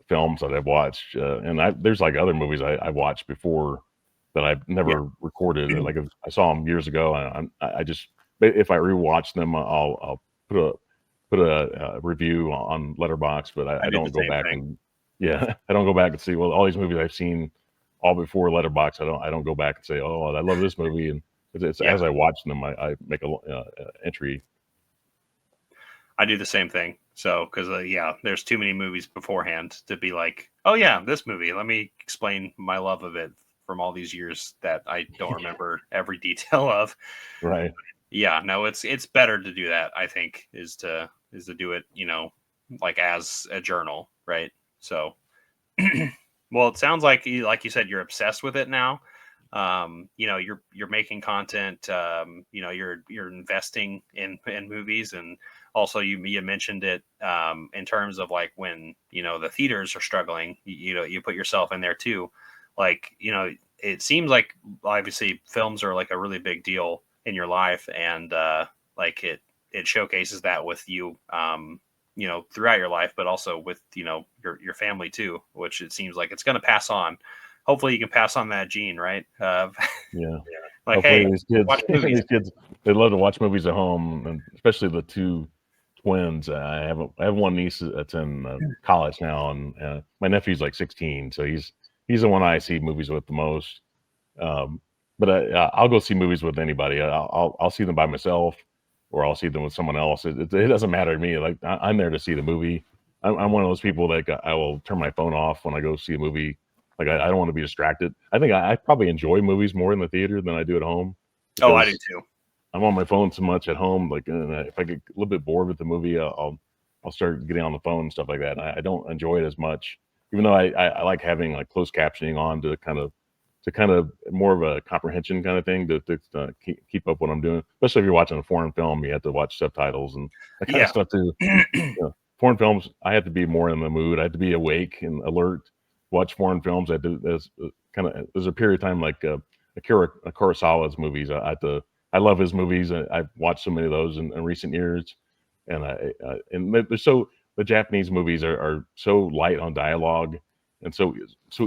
films that I've watched, and there's like other movies I watched before that I've never recorded. Like I saw them years ago, and I just, if I rewatch them, I'll put a review on Letterbox, but I do don't the go same back thing. and I don't go back and see, well, all these movies I've seen all before Letterbox. I don't go back and say, oh, I love this movie, and it's as I watch them, I make a entry. I do the same thing. So, because there's too many movies beforehand to be like, oh yeah, this movie. Let me explain my love of it from all these years that I don't remember every detail of. Right. Yeah, no, it's better to do that. I think is to do it, like as a journal, right? So, well, it sounds like you said, you're obsessed with it now. You're making content. You're investing in movies, and also you mentioned it in terms of like when the theaters are struggling. You put yourself in there too. Like it seems like obviously films are like a really big deal in your life, and like it showcases that with you. Throughout your life, but also with your family too, which it seems like it's going to pass on. Hopefully you can pass on that gene, right? Yeah. Like, Hopefully hey, these kids, watch movies. these kids, they love to watch movies at home, and especially the two twins. I have one niece that's in college now, and my nephew's like 16, so he's the one I see movies with the most. Um, but I'll go see movies with anybody. I'll see them by myself, or I'll see them with someone else. It doesn't matter to me. Like I'm there to see the movie. I'm one of those people that I will turn my phone off when I go see a movie. Like I don't want to be distracted. I think I probably enjoy movies more in the theater than I do at home, Oh, I do because too. I'm on my phone so much at home. Like, and if I get a little bit bored with the movie, I'll start getting on the phone and stuff like that. And I don't enjoy it as much, even though I like having like closed captioning on to kind of more of a comprehension kind of thing to keep up what I'm doing. Especially if you're watching a foreign film, you have to watch subtitles and that kind of Yeah. stuff too. You know, foreign films, I have to be more in the mood. I have to be awake and alert. Watch foreign films. I do. There's a period of time like Akira Kurosawa's movies. I love his movies. I've watched so many of those in recent years, and they're so the Japanese movies are so light on dialogue and so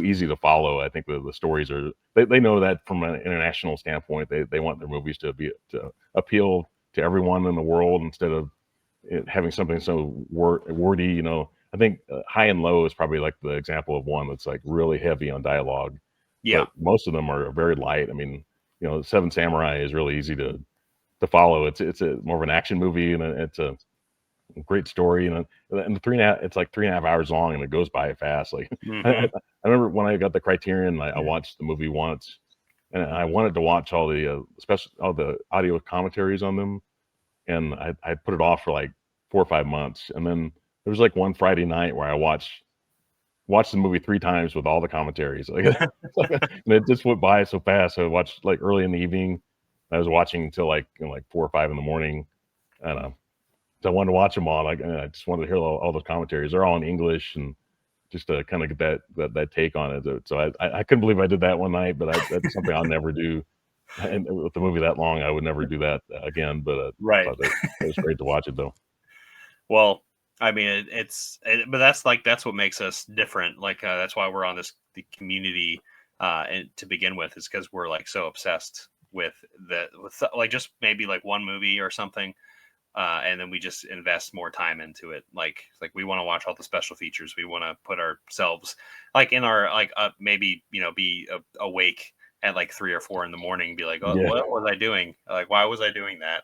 easy to follow. I think the stories are they know that from an international standpoint, they want their movies to appeal to everyone in the world instead of having something so wordy. You know, I think High and Low is probably like the example of one that's like really heavy on dialogue, Yeah. but most of them are very light. I mean, you know, Seven Samurai is really easy to follow. It's a more of an action movie and it's a great story. And the it's like 3.5 hours long and it goes by fast. Like Hmm. I remember when I got the Criterion, I watched the movie once and I wanted to watch all the special all the audio commentaries on them, and I put it off for like 4 or 5 months, and then there was like one Friday night where I watched the movie 3 times with all the commentaries. Like, and it just went by so fast. So I watched like early in the evening. I was watching until like 4 or 5 in the morning, and so I wanted to watch them all. Like, and I just wanted to hear all those commentaries. They're all in English, and just to kind of get that take on it. So I couldn't believe I did that one night, but that's something I'll never do. And with the movie that long, I would never do that again. But I Right. thought that it was great to watch it though. Well, I mean, but that's what makes us different. Like that's why we're on the community, and to begin with, is because we're like so obsessed with like just maybe like one movie or something, and then we just invest more time into it. Like we want to watch all the special features. We want to put ourselves like in our like maybe be awake at like 3 or 4 in the morning, be like, oh, Yeah. what was I doing? Like, why was I doing that?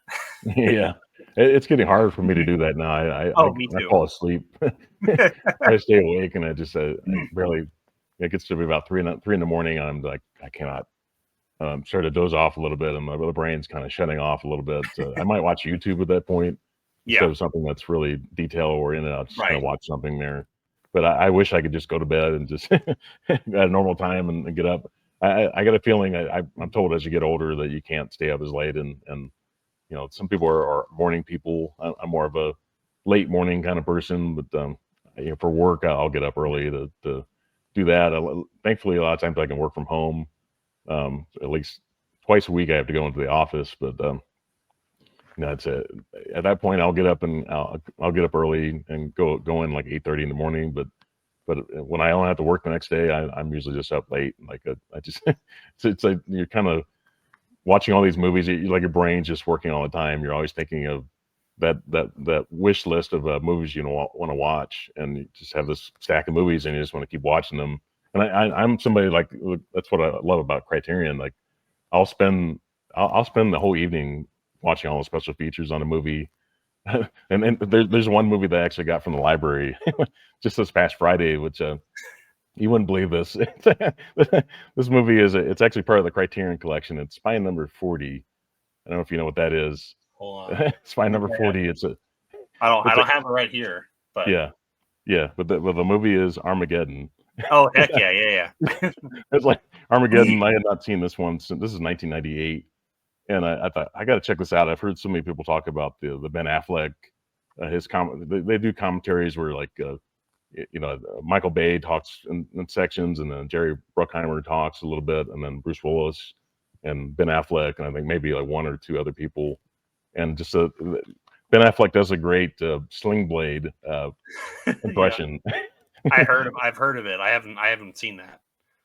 Yeah, it's getting harder for me to do that now. Oh, me I too. fall asleep. Try to stay awake, and I barely. It gets to be about 3 in the morning, and I'm like, I cannot. Start to doze off a little bit, and my brain's kind of shutting off a little bit. I might watch YouTube at that point instead Yeah. of something that's really detail oriented. I'll just kind Right. of watch something there. But I wish I could just go to bed and just at a normal time and get up. I got a feeling I'm told as you get older that you can't stay up as late, and some people are morning people. I'm more of a late morning kind of person, but for work, I'll get up early to do that. Thankfully, a lot of times I can work from home. At least twice a week, I have to go into the office, but it's at that point I'll get up and I'll get up early and go in like 8:30 in the morning. But when I don't have to work the next day, I'm usually just up late. Like I just it's like you're kind of watching all these movies, like your brain's just working all the time. You're always thinking of that wish list of movies you want to watch, and you just have this stack of movies, and you just want to keep watching them. And I'm somebody like that's what I love about Criterion. Like I'll spend I'll spend the whole evening watching all the special features on a movie. And then there's one movie that I actually got from the library just this past Friday, which you wouldn't believe this. This movie it's actually part of the Criterion collection. It's Spy Number 40. I don't know if you know what that is. Hold on. Spy Number 40. It's a I it's a don't have it right here, but yeah, yeah. But the movie is Armageddon. oh heck yeah, yeah, yeah. It's like Armageddon. I had not seen this one since this is 1998, and I thought I got to check this out. I've heard so many people talk about the Ben Affleck, they do commentaries where like Michael Bay talks in sections, and then Jerry Bruckheimer talks a little bit, and then Bruce Willis and Ben Affleck, and I think maybe like one or two other people, and just Ben Affleck does a great Sling Blade Yeah, impression. I've heard of it. I haven't seen that.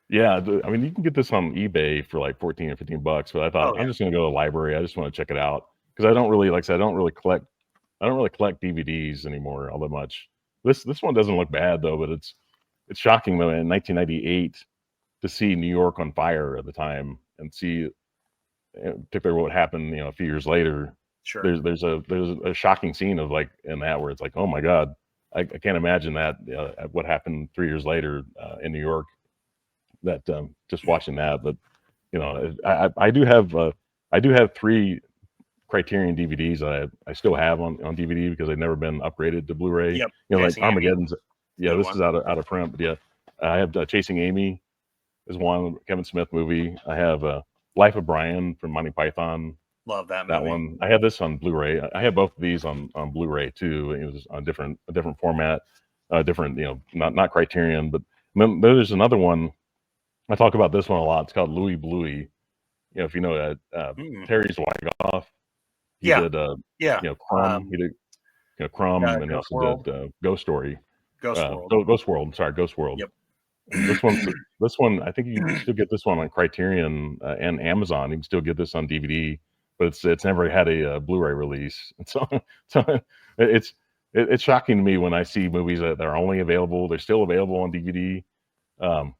Yeah, I mean, you can get this on eBay for like 14 or 15 bucks, but I thought Oh I'm yeah, just gonna go to the library. I just want to check it out because I don't really, like I said, I don't really collect DVDs anymore all that much. This one doesn't look bad though, but it's shocking though in 1998 to see New York on fire at the time and see particularly what happened, a few years later. sure. There's a shocking scene of like in that where it's like, oh my god, I can't imagine that what happened 3 years later in New York. That just watching that, but I do have three Criterion DVDs I still have on DVD because they've never been upgraded to Blu-ray. Yep. Like Chasing Amy. Armageddon's. Yeah, Good this one. is out of print, but yeah, I have Chasing Amy is one Kevin Smith movie. I have Life of Brian from Monty Python. Love that That movie. one. I have this on Blu-ray. I have both of these on Blu-ray too. It was on a different format, different not Criterion, but then there's another one. I talk about this one a lot. It's called Louis Bluey. If you know that Mm. Terry Zwigoff, he Yeah. did Yeah. Crumb. He did Crumb, and he Ghost also World. did Ghost Story, Ghost World. Ghost World. I'm sorry, Ghost World. Yep. And this one. I think you can still get this one on Criterion and Amazon. You can still get this on DVD, but it's never had a Blu-ray release. And so it's it's shocking to me when I see movies that are only available. They're still available on DVD, um,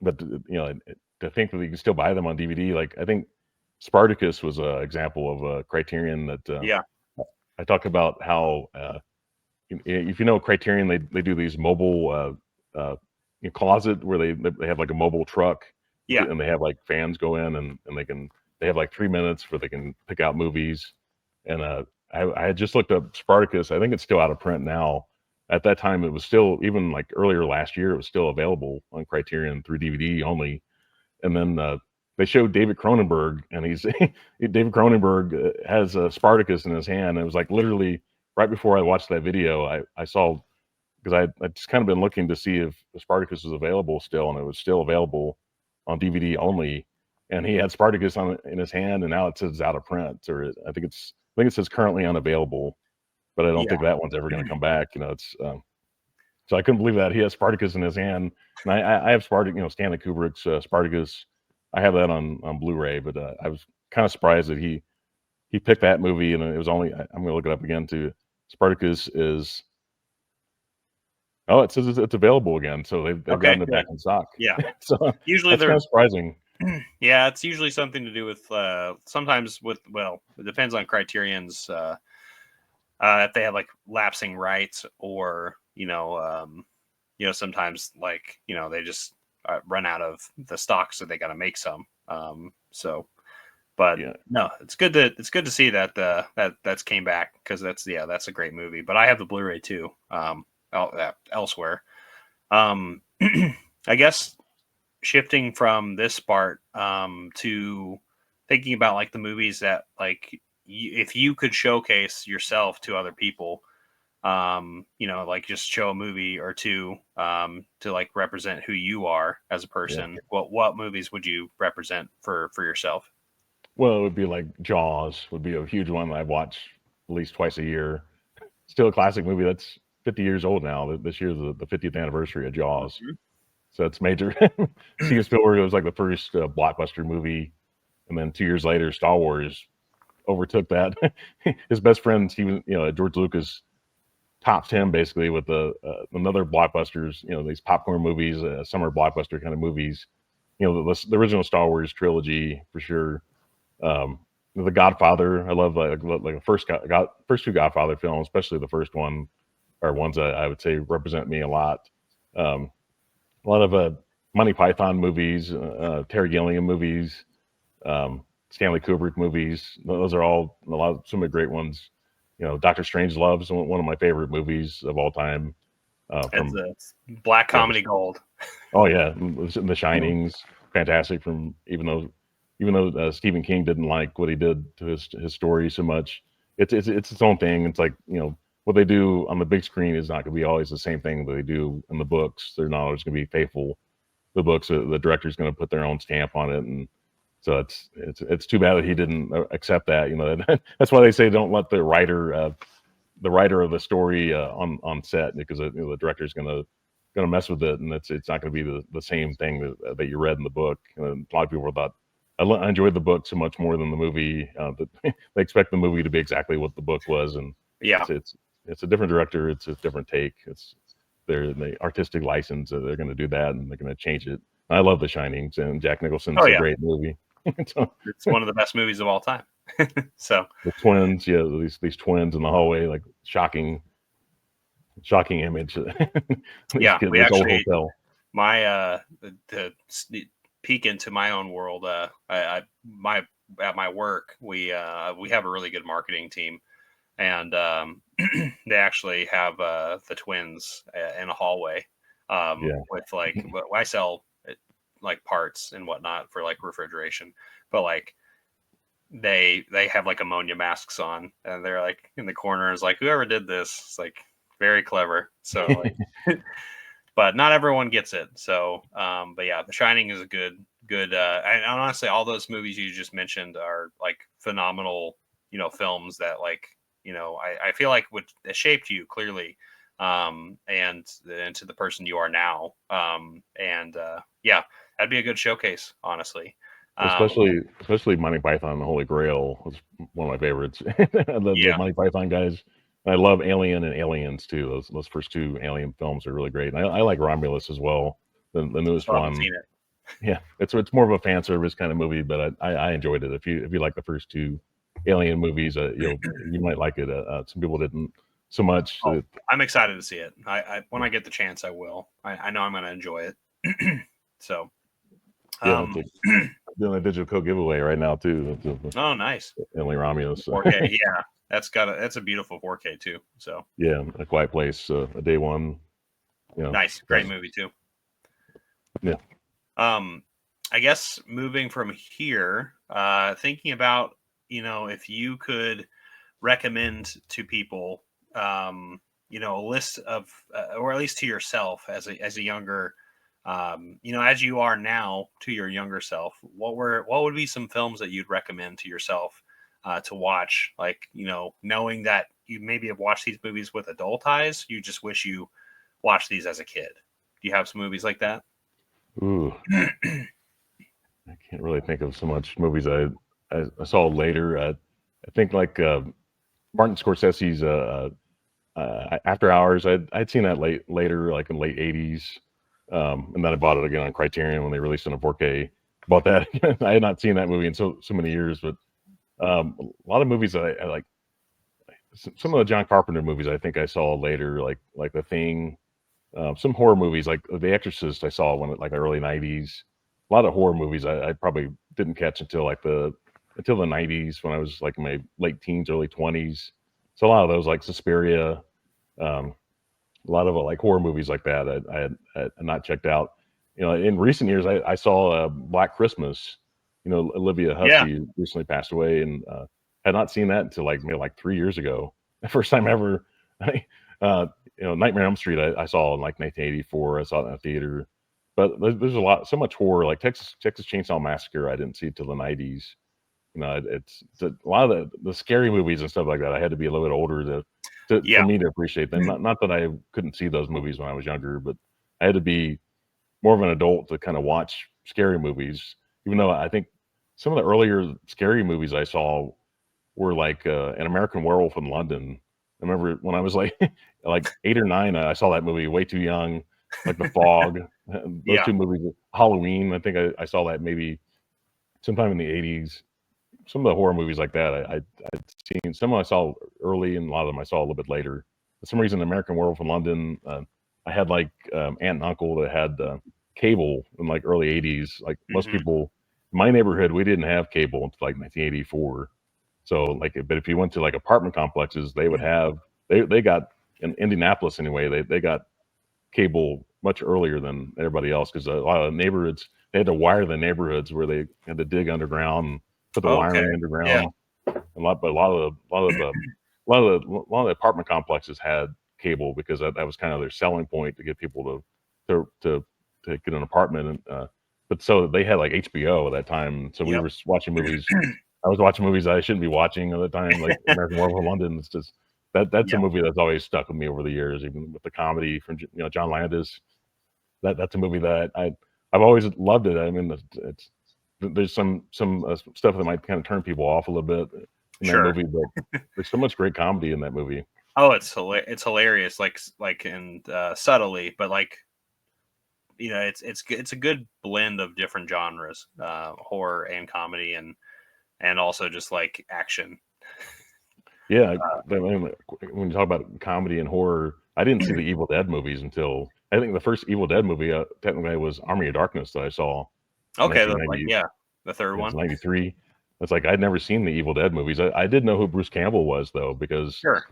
but to think that you can still buy them on DVD. Like I think Spartacus was an example of a Criterion that Yeah. I talk about how if you know Criterion, they do these mobile closet where they have like a mobile truck, Yeah. and they have like fans go in and they have like 3 minutes where they can pick out movies. And I had just looked up Spartacus. I think it's still out of print now. At that time, it was still, even like earlier last year, it was still available on Criterion through DVD only. And then they showed David Cronenberg, and he's David Cronenberg has Spartacus in his hand. And it was like literally right before I watched that video, I saw, because I just kind of been looking to see if Spartacus was available still, and it was still available on DVD only. And he had Spartacus in his hand, and now it says out of print, or I think it says currently unavailable. But I don't Yeah. think that one's ever going to come back. It's so I couldn't believe that he has Spartacus in his hand, and I have Spartacus, Stanley Kubrick's Spartacus. I have that on Blu-ray, but I was kind of surprised that he picked that movie, and it was only, I'm going to look it up again too. Spartacus is, oh, it says it's available again, so they've Okay. gotten it back in stock. Yeah. So Usually that's kind of surprising. Yeah, it's usually something to do with sometimes with, well, it depends on Criterion's if they have like lapsing rights, or sometimes like they just run out of the stock, so they got to make some. But Yeah. no, it's good to see that that's came back, because that's a great movie. But I have the Blu-ray too. Elsewhere. I guess shifting from this part to thinking about like the movies that like if you could showcase yourself to other people, like just show a movie or two to like represent who you are as a person. Yeah. What movies would you represent for yourself? Well, it would be like Jaws would be a huge one that I watch at least twice a year. Still a classic movie that's 50 years old now. This year's the 50th anniversary of Jaws. Mm-hmm. So it's major. Steven Spielberg, it was like the first blockbuster movie, and then 2 years later, Star Wars overtook that. His best friend, Steven, George Lucas, topped him basically with another blockbusters. These popcorn movies, summer blockbuster kind of movies. The original Star Wars trilogy for sure. The Godfather, I love like the first two Godfather films, especially the first one, are ones that I would say represent me a lot. A lot of Monty Python movies, Terry Gilliam movies, Stanley Kubrick movies. Those are all some of the great ones. Doctor Strangelove is one of my favorite movies of all time. It's black comedy gold. Oh yeah, The Shining's fantastic. Even though Stephen King didn't like what he did to his story so much, it's its own thing. It's like what they do on the big screen is not going to be always the same thing that they do in the books. They're not always going to be faithful to the books. The director's going to put their own stamp on it, and so it's too bad that he didn't accept that. That's why they say don't let the writer of the story on set, because the director's going to mess with it, and it's not going to be the same thing that you read in the book. And a lot of people thought, I enjoyed the book so much more than the movie. That they expect the movie to be exactly what the book was, and yeah, it's a different director. It's a different take. It's the artistic license. They're going to do that, and they're going to change it. I love The Shining, and Jack Nicholson's a great movie. So, it's one of the best movies of all time. So the twins, these twins in the hallway, like shocking image. Yeah, we actually, old hotel. My the peek into my own world. My at my work, we have a really good marketing team, and they actually have the twins in a hallway, Yeah. with like I sell like parts and whatnot for like refrigeration, but like they have like ammonia masks on, and they're like in the corner is like, whoever did this, it's like very clever. So like, but not everyone gets it. So but yeah, The Shining is a good and honestly, all those movies you just mentioned are like phenomenal, films that like, I feel like would shaped you clearly, and to the person you are now, and yeah, that'd be a good showcase, honestly. um Especially Monty Python and the Holy Grail was one of my favorites. The yeah, Monty Python guys. I love Alien and Aliens too. Those first two Alien films are really great. And I like Romulus as well, the newest still haven't one. seen it. Yeah, it's more of a fan service kind of movie, but I enjoyed it. If you like the first two Alien movies, you might like it. Some people didn't so much. Oh, I'm excited to see it. I when I get the chance, I will. I know I'm going to enjoy it. So, Yeah, um, doing a digital code giveaway right now too. oh, nice. Alien Romulus. 4K. Yeah, that's a beautiful 4K too. So Yeah, A Quiet Place, a day one. You know, nice, that great was, movie too. yeah. Um, I guess moving from here, thinking about, if you could recommend to people, a list of, or at least to yourself as a younger, as you are now to your younger self, what would be some films that you'd recommend to yourself to watch? Like, knowing that you maybe have watched these movies with adult eyes, you just wish you watched these as a kid. Do you have some movies like that? Ooh, I can't really think of so much movies I saw later. I think like Martin Scorsese's After Hours. I'd seen that later, like in late '80s, and then I bought it again on Criterion when they released it in 4K. Bought that. I had not seen that movie in so many years, but a lot of movies that I like. Some of the John Carpenter movies I think I saw later, like The Thing. Some horror movies like The Exorcist I saw when like the early '90s. A lot of horror movies I probably didn't catch until the '90s when I was like in my late teens, early 20s. So a lot of those like Suspiria, um, a lot of like horror movies like that I had not checked out. In recent years I saw Black Christmas. Olivia Yeah. Hussey recently passed away, and had not seen that until like maybe like 3 years ago. The first time ever. I, uh, Nightmare on Elm Street I saw in like 1984. I saw it in a theater, but there's so much horror like Texas Chainsaw Massacre. I didn't see it till the '90s. It's a lot of the scary movies and stuff like that. I had to be a little bit older for Yeah. me to appreciate them. Not that I couldn't see those movies when I was younger, but I had to be more of an adult to kind of watch scary movies. Even though I think some of the earlier scary movies I saw were like An American Werewolf in London. I remember when I was like like 8 or 9, I saw that movie way too young. Like The Fog, those Yeah. two movies. Halloween, I think I saw that maybe sometime in the '80s. Some of the horror movies like that I'd seen. Some I saw early, and a lot of them I saw a little bit later. For some reason, American Werewolf in London, I had like aunt and uncle that had cable in like early '80s. Like most Hmm. people in my neighborhood, we didn't have cable until like 1984. So like, but if you went to like apartment complexes, they would have they got in Indianapolis anyway. They got cable much earlier than everybody else because a lot of the neighborhoods they had to wire the neighborhoods where they had to dig underground and put the Okay. wiring Yeah. underground. But a lot of the apartment complexes had cable because that was kind of their selling point to get people to to to get an apartment. And but so they had like HBO at that time, so we Yep. were watching movies. I was watching movies I shouldn't be watching at the time, like American Werewolf in London. It's just that's a Yep. movie that's always stuck with me over the years, even with the comedy from John Landis. That's a movie that I've always loved it. I mean, there's some stuff that might kind of turn people off a little bit in that Sure. movie, but there's so much great comedy in that movie. Oh, it's hilarious, and subtly, but like, it's a good blend of different genres, horror and comedy, and also just like action. Yeah, when you talk about comedy and horror, I didn't see the Evil Dead movies until I think the first Evil Dead movie technically was Army of Darkness that I saw in Okay, 1990. yeah, the third It's one. 93. It's like I'd never seen the Evil Dead movies. I did know who Bruce Campbell was though, because Sure.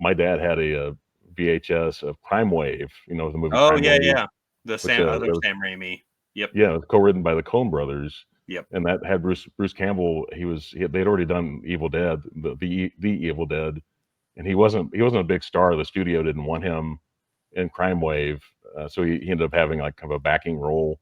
my dad had a VHS of Crime Wave, the movie Oh Crime yeah, Wave, yeah. The which Sam other that was Sam Raimi. Yep. yeah, it was co-written by the Coen brothers, Yep. and that had Bruce Campbell. They'd already done Evil Dead, the Evil Dead, and he wasn't a big star. The studio didn't want him in Crime Wave, so he ended up having like kind of a backing role,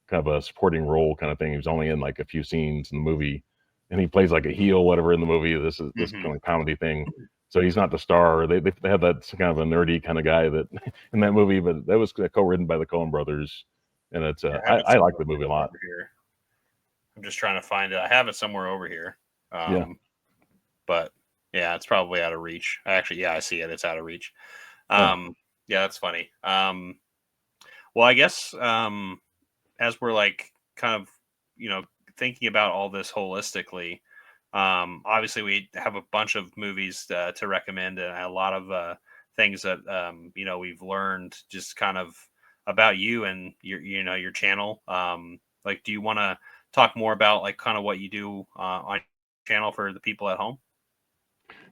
kind of a supporting role kind of thing. He was only in like a few scenes in the movie, and he plays like a heel, whatever in the movie. This is this Hmm. kind of comedy thing. So he's not the star. They had that kind of a nerdy kind of guy that in that movie, but that was co-written by the Coen brothers, and it's Yeah, I have it I like somewhere the movie a lot. over here. I'm just trying to find it. I have it somewhere over here. Yeah, But yeah, it's probably out of reach. Actually, yeah, I see it. It's out of reach. oh Yeah, that's funny. Well, I guess as we're like kind of you know thinking about all this holistically, obviously we have a bunch of movies to recommend and a lot of things that we've learned just kind of about you and your channel. Like, do you want to talk more about like kind of what you do on your channel for the people at home?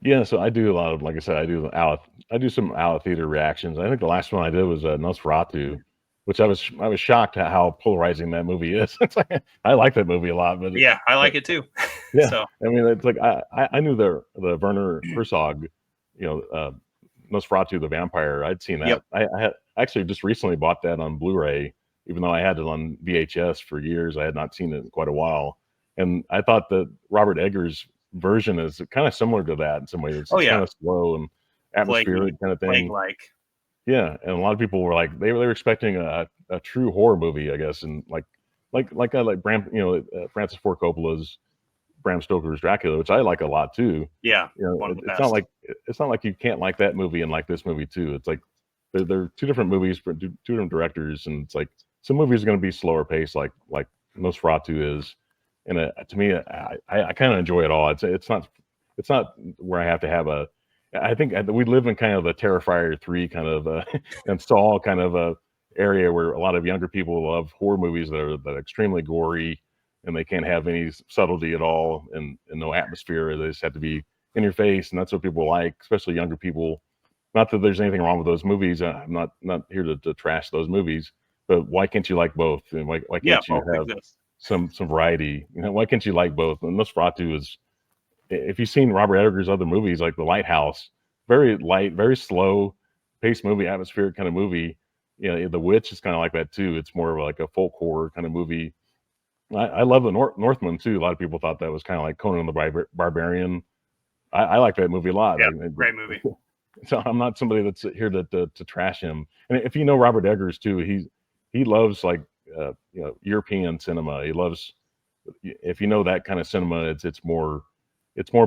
yeah. So I do a lot of, like I said, I do some out theater reactions. I think the last one I did was Nosferatu, which I was shocked at how polarizing that movie is. It's like, I like that movie a lot, Yeah, I but like it too. yeah, So I mean, it's like I knew the Werner Herzog, you know, Nosferatu the Vampire. I'd seen yep. that. I had actually just recently bought that on Blu-ray, even though I had it on VHS for years. I had not seen it in quite a while, and I thought that Robert Eggers' version is kind of similar to that in some ways. It's, Oh it's yeah, kind of slow and plaguey, atmospheric kind of plague thing. like. Yeah, and a lot of people were like they were expecting a true horror movie, I guess, and like Bram, Francis Ford Coppola's Bram Stoker's Dracula, which I like a lot too. Yeah, one of the It's not best. like you can't like that movie and like this movie too. It's like they're two different movies for two different directors, and it's like some movies are going to be slower paced, like Nosferatu is, and to me, I kind of enjoy it all. It's not where I have to have a. I think we live in kind of the Terrifier 3 kind of and Saw kind of a area where a lot of younger people love horror movies that are extremely gory, and they can't have any subtlety at all, and no atmosphere. They just have to be in your face, and that's what people like, especially younger people. Not that there's anything wrong with those movies. I'm not here to trash those movies, but why can't you like both? And why Yeah, can't you both have exist. some variety? Why can't you like both? And Nosferatu is, if you've seen Robert Eggers' other movies like The Lighthouse, very light, very slow paced movie, atmospheric kind of movie. The Witch is kind of like that too. It's more of like a folk horror kind of movie. I love the Northman too. A lot of people thought that was kind of like Conan the Barbarian. I like that movie a lot. Yeah, great movie. So I'm not somebody that's here to trash him. And if you know Robert Eggers too, he loves like European cinema. He loves, if you know that kind of cinema, it's more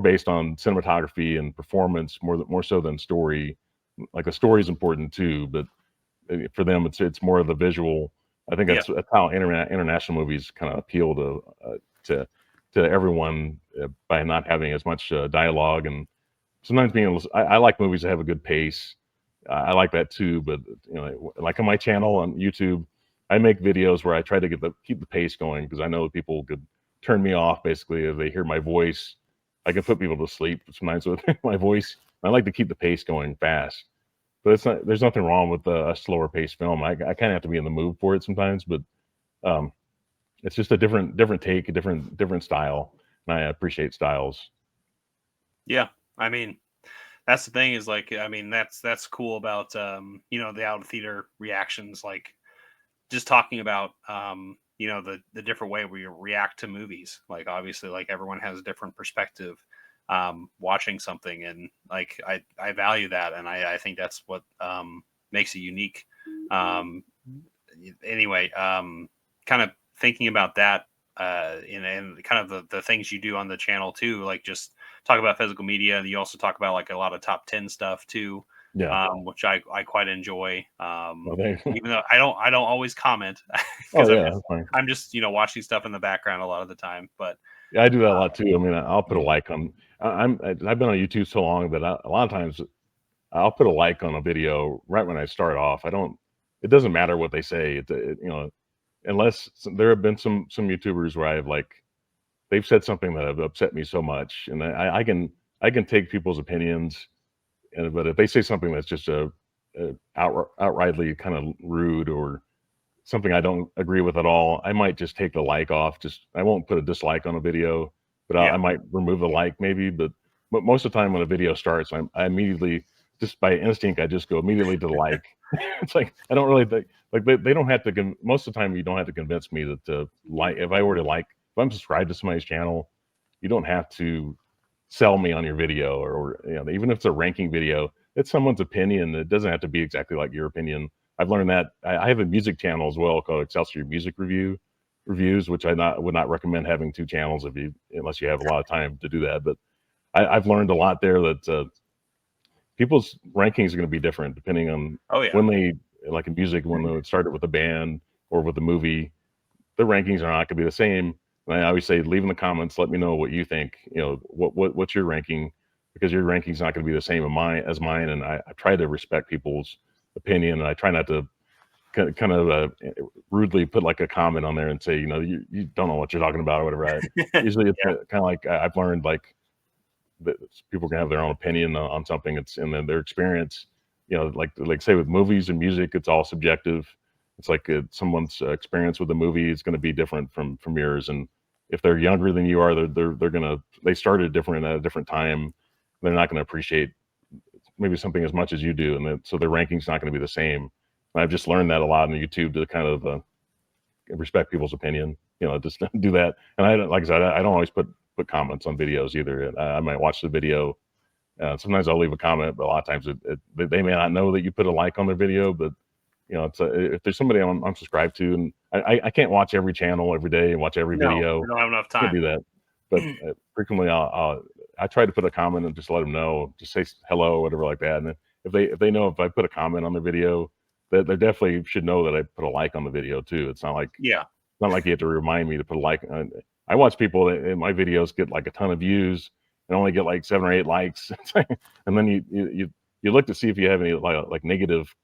based on cinematography and performance more so than story. Like the story is important too, but for them it's more of the visual. I think Yeah, that's how international movies kind of appeal to to everyone by not having as much dialogue, and sometimes I like movies that have a good pace. I like that too, but like on my channel on YouTube, I make videos where I try to keep the pace going, because I know people could turn me off basically if they hear my voice. I can put people to sleep sometimes with my voice. I like to keep the pace going fast, but it's not. There's nothing wrong with a slower paced film. I kind of have to be in the mood for it sometimes, but um, it's just a different take, a different style, and I appreciate styles. yeah. I mean, that's the thing is like, I mean, that's cool about the out of theater reactions. Like, just talking about the different way we react to movies. Like, obviously, like everyone has a different perspective watching something, and like I value that, and I think that's what makes it unique. Um, anyway, kind of thinking about that and kind of the things you do on the channel too, like just talk about physical media, and you also talk about like a lot of top 10 stuff too, Yeah. which I quite enjoy. Oh, they, Even though I don't always comment oh because yeah, that's fine. I'm just watching stuff in the background a lot of the time. But Yeah, I do that a lot too. I mean, I'll put a like on. I've been on YouTube so long that a lot of times I'll put a like on a video right when I start off. I don't. It doesn't matter what they say. Unless there have been some YouTubers where I've like they've said something that have upset me so much, and I can take people's opinions, and but if they say something that's just outrightly kind of rude or something I don't agree with at all, I might just take the like off. Just I won't put a dislike on a video, but I Yeah. might remove the like maybe. But most of the time when a video starts, I immediately just by instinct I just go immediately to the like. It's like I don't really think like they don't have to. Most of the time you don't have to convince me that to like. If I were to like, if I'm subscribed to somebody's channel, you don't have to sell me on your video or you know even if it's a ranking video, it's someone's opinion. It doesn't have to be exactly like your opinion. I've learned that I have a music channel as well called Excelsior Music Reviews, which would not recommend having two channels if you unless you have a lot of time to do that. But I've learned a lot there that people's rankings are going to be different depending on Oh yeah. when they like in music when they started with a band or with a movie. The rankings are not going to be the same. And I always say, leave in the comments. Let me know what you think. You know, what's your ranking? Because your ranking's not going to be the same as mine. And I try to respect people's opinion, and I try not to kind of rudely put like a comment on there and say, you know, you don't know what you're talking about or whatever. Usually it's Yeah. kind of like I've learned like that people can have their own opinion on something. It's and then their experience. You know, like say with movies and music, it's all subjective. It's like someone's experience with the movie is going to be different from yours, and if they're younger than you are, they're gonna they started different at a different time. They're not going to appreciate maybe something as much as you do, and so their ranking's not going to be the same. And I've just learned that a lot on YouTube to kind of respect people's opinion. You know, just do that. And I like I said, I don't always put comments on videos either. I might watch the video. Sometimes I'll leave a comment, but a lot of times they may not know that you put a like on their video. But you know, it's if there's somebody I'm subscribed to, and I can't watch every channel every day and watch every No, video. we don't have enough I can't time. do that. But frequently I try to put a comment and just let them know, just say hello or whatever like that. And if they know if I put a comment on their video, that they definitely should know that I put a like on the video too. It's Yeah. not like you have to remind me to put a like. I watch people that in my videos get like a ton of views and only get like 7 or 8 likes, and then you look to see if you have any like negative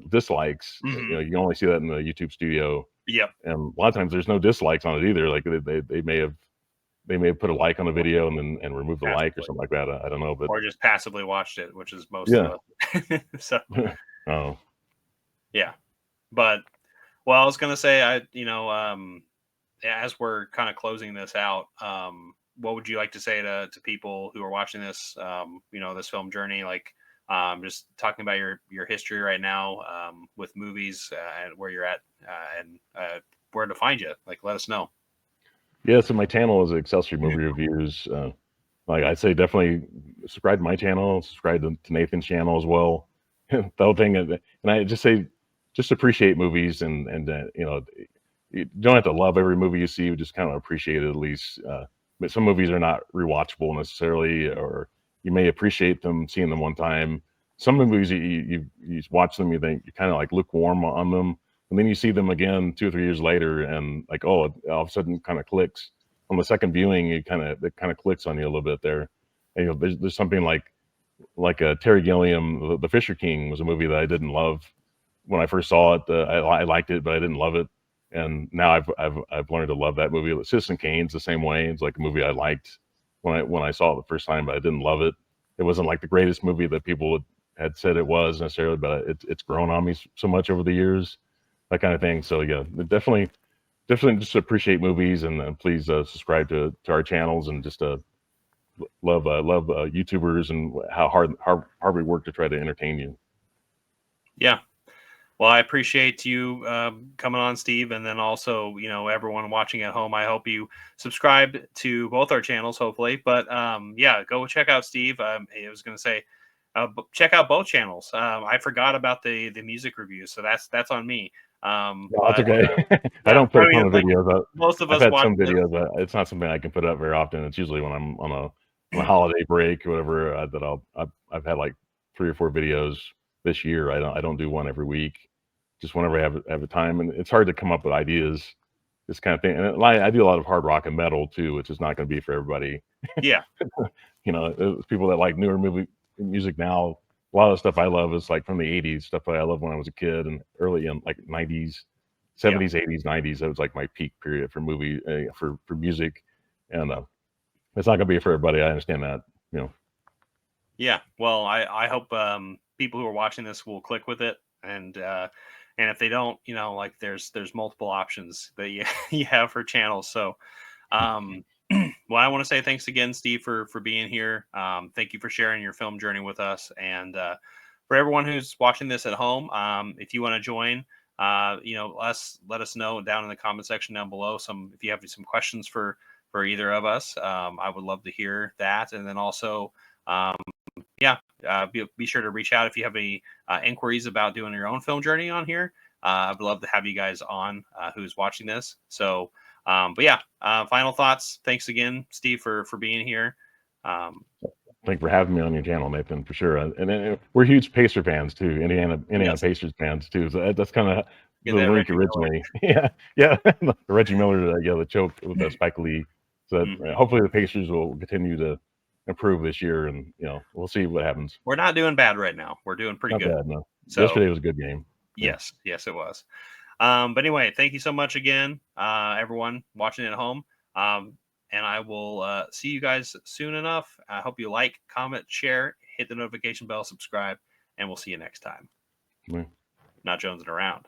dislikes. You know, Hmm. you can only see that in the YouTube studio, Yep. and a lot of times there's no dislikes on it either. Like they may have put a like on the video and then and remove the like or Passively, something like that. I don't know, but or just passively watched it, which is most of yeah. us. So Oh, yeah, but well, I was gonna say, as we're kind of closing this out, what would you like to say to people who are watching this, this film journey, like just talking about your history right now with movies and where you're at and where to find you? Like, let us know. yeah. So my channel is Excelsior Movie Reviews. Like I'd say, definitely subscribe to my channel, subscribe to Nathan's channel as well. The whole thing, and I just say, just appreciate movies, and you know, you don't have to love every movie you see. You just kind of appreciate it at least. But some movies are not rewatchable necessarily, or you may appreciate them seeing them one time. Some movies you watch them, you think you kind of like lukewarm on them, and then you see them again 2 or 3 years later, and like oh, all of a sudden kind of clicks on the second viewing. It kind of clicks on you a little bit there. And, you know, there's something like Terry Gilliam, the Fisher King was a movie that I didn't love when I first saw it. I liked it, but I didn't love it. And now I've learned to love that movie. Citizen Kane's the same way. It's like a movie I liked when I saw it the first time, but I didn't love it. It wasn't like the greatest movie that people had said it was necessarily, but it's grown on me so much over the years, that kind of thing. So yeah, definitely just appreciate movies, and please subscribe to our channels, and just love YouTubers and how hard we work to try to entertain you. Yeah. Well, I appreciate you coming on, Steve, and then also, everyone watching at home. I hope you subscribe to both our channels, hopefully. But yeah, go check out Steve. I was going to say, check out both channels. I forgot about the music reviews, so that's on me. No, that's But okay. I yeah, don't put I a ton mean, of like videos up. most of I've us had watch some this. videos. It's not something I can put up very often. It's usually when I'm on a holiday break or whatever that I've had like 3 or 4 videos this year. I don't do one every week. Just whenever I have a time, and it's hard to come up with ideas, this kind of thing. And I do a lot of hard rock and metal too, which is not going to be for everybody. Yeah, You know, people that like newer movie music now. A lot of the stuff I love is like from the '80s, stuff that I loved when I was a kid and early in like '90s. Yeah. 70s, 80s, 90s. That was like my peak period for movie for music, and it's not gonna be for everybody. I understand that. You know, Yeah. Well, I hope people who are watching this will click with it, and if they don't, like there's multiple options that you you have for channels. So, um, well, I want to say thanks again, Steve, for being here. Thank you for sharing your film journey with us, and for everyone who's watching this at home, if you want to join. Let us know down in the comment section down below. If you have some questions for either of us, I would love to hear that. And then also, um, yeah, be sure to reach out if you have any inquiries about doing your own film journey on here. I'd love to have you guys on who's watching this. So, but yeah, final thoughts. Thanks again, Steve, for being here. Um, thank you for having me on your channel, Nathan, for sure. And then we're huge Pacer fans too, Indiana yes, Pacers fans too. So that's kind of get the that link Reggie Miller. originally. Yeah, yeah. Reggie Miller, the choke with Spike Lee. So that, Mhm. hopefully the Pacers will continue to improve this year, and we'll see what happens. We're not doing bad right now. We're doing pretty Not good. bad, no. So Yesterday was a good game. Yeah. yes, it was. But anyway, thank you so much again, everyone watching at home. And I will see you guys soon enough. I hope you like, comment, share, hit the notification bell, subscribe, and we'll see you next time. Yeah. Not jonesing around.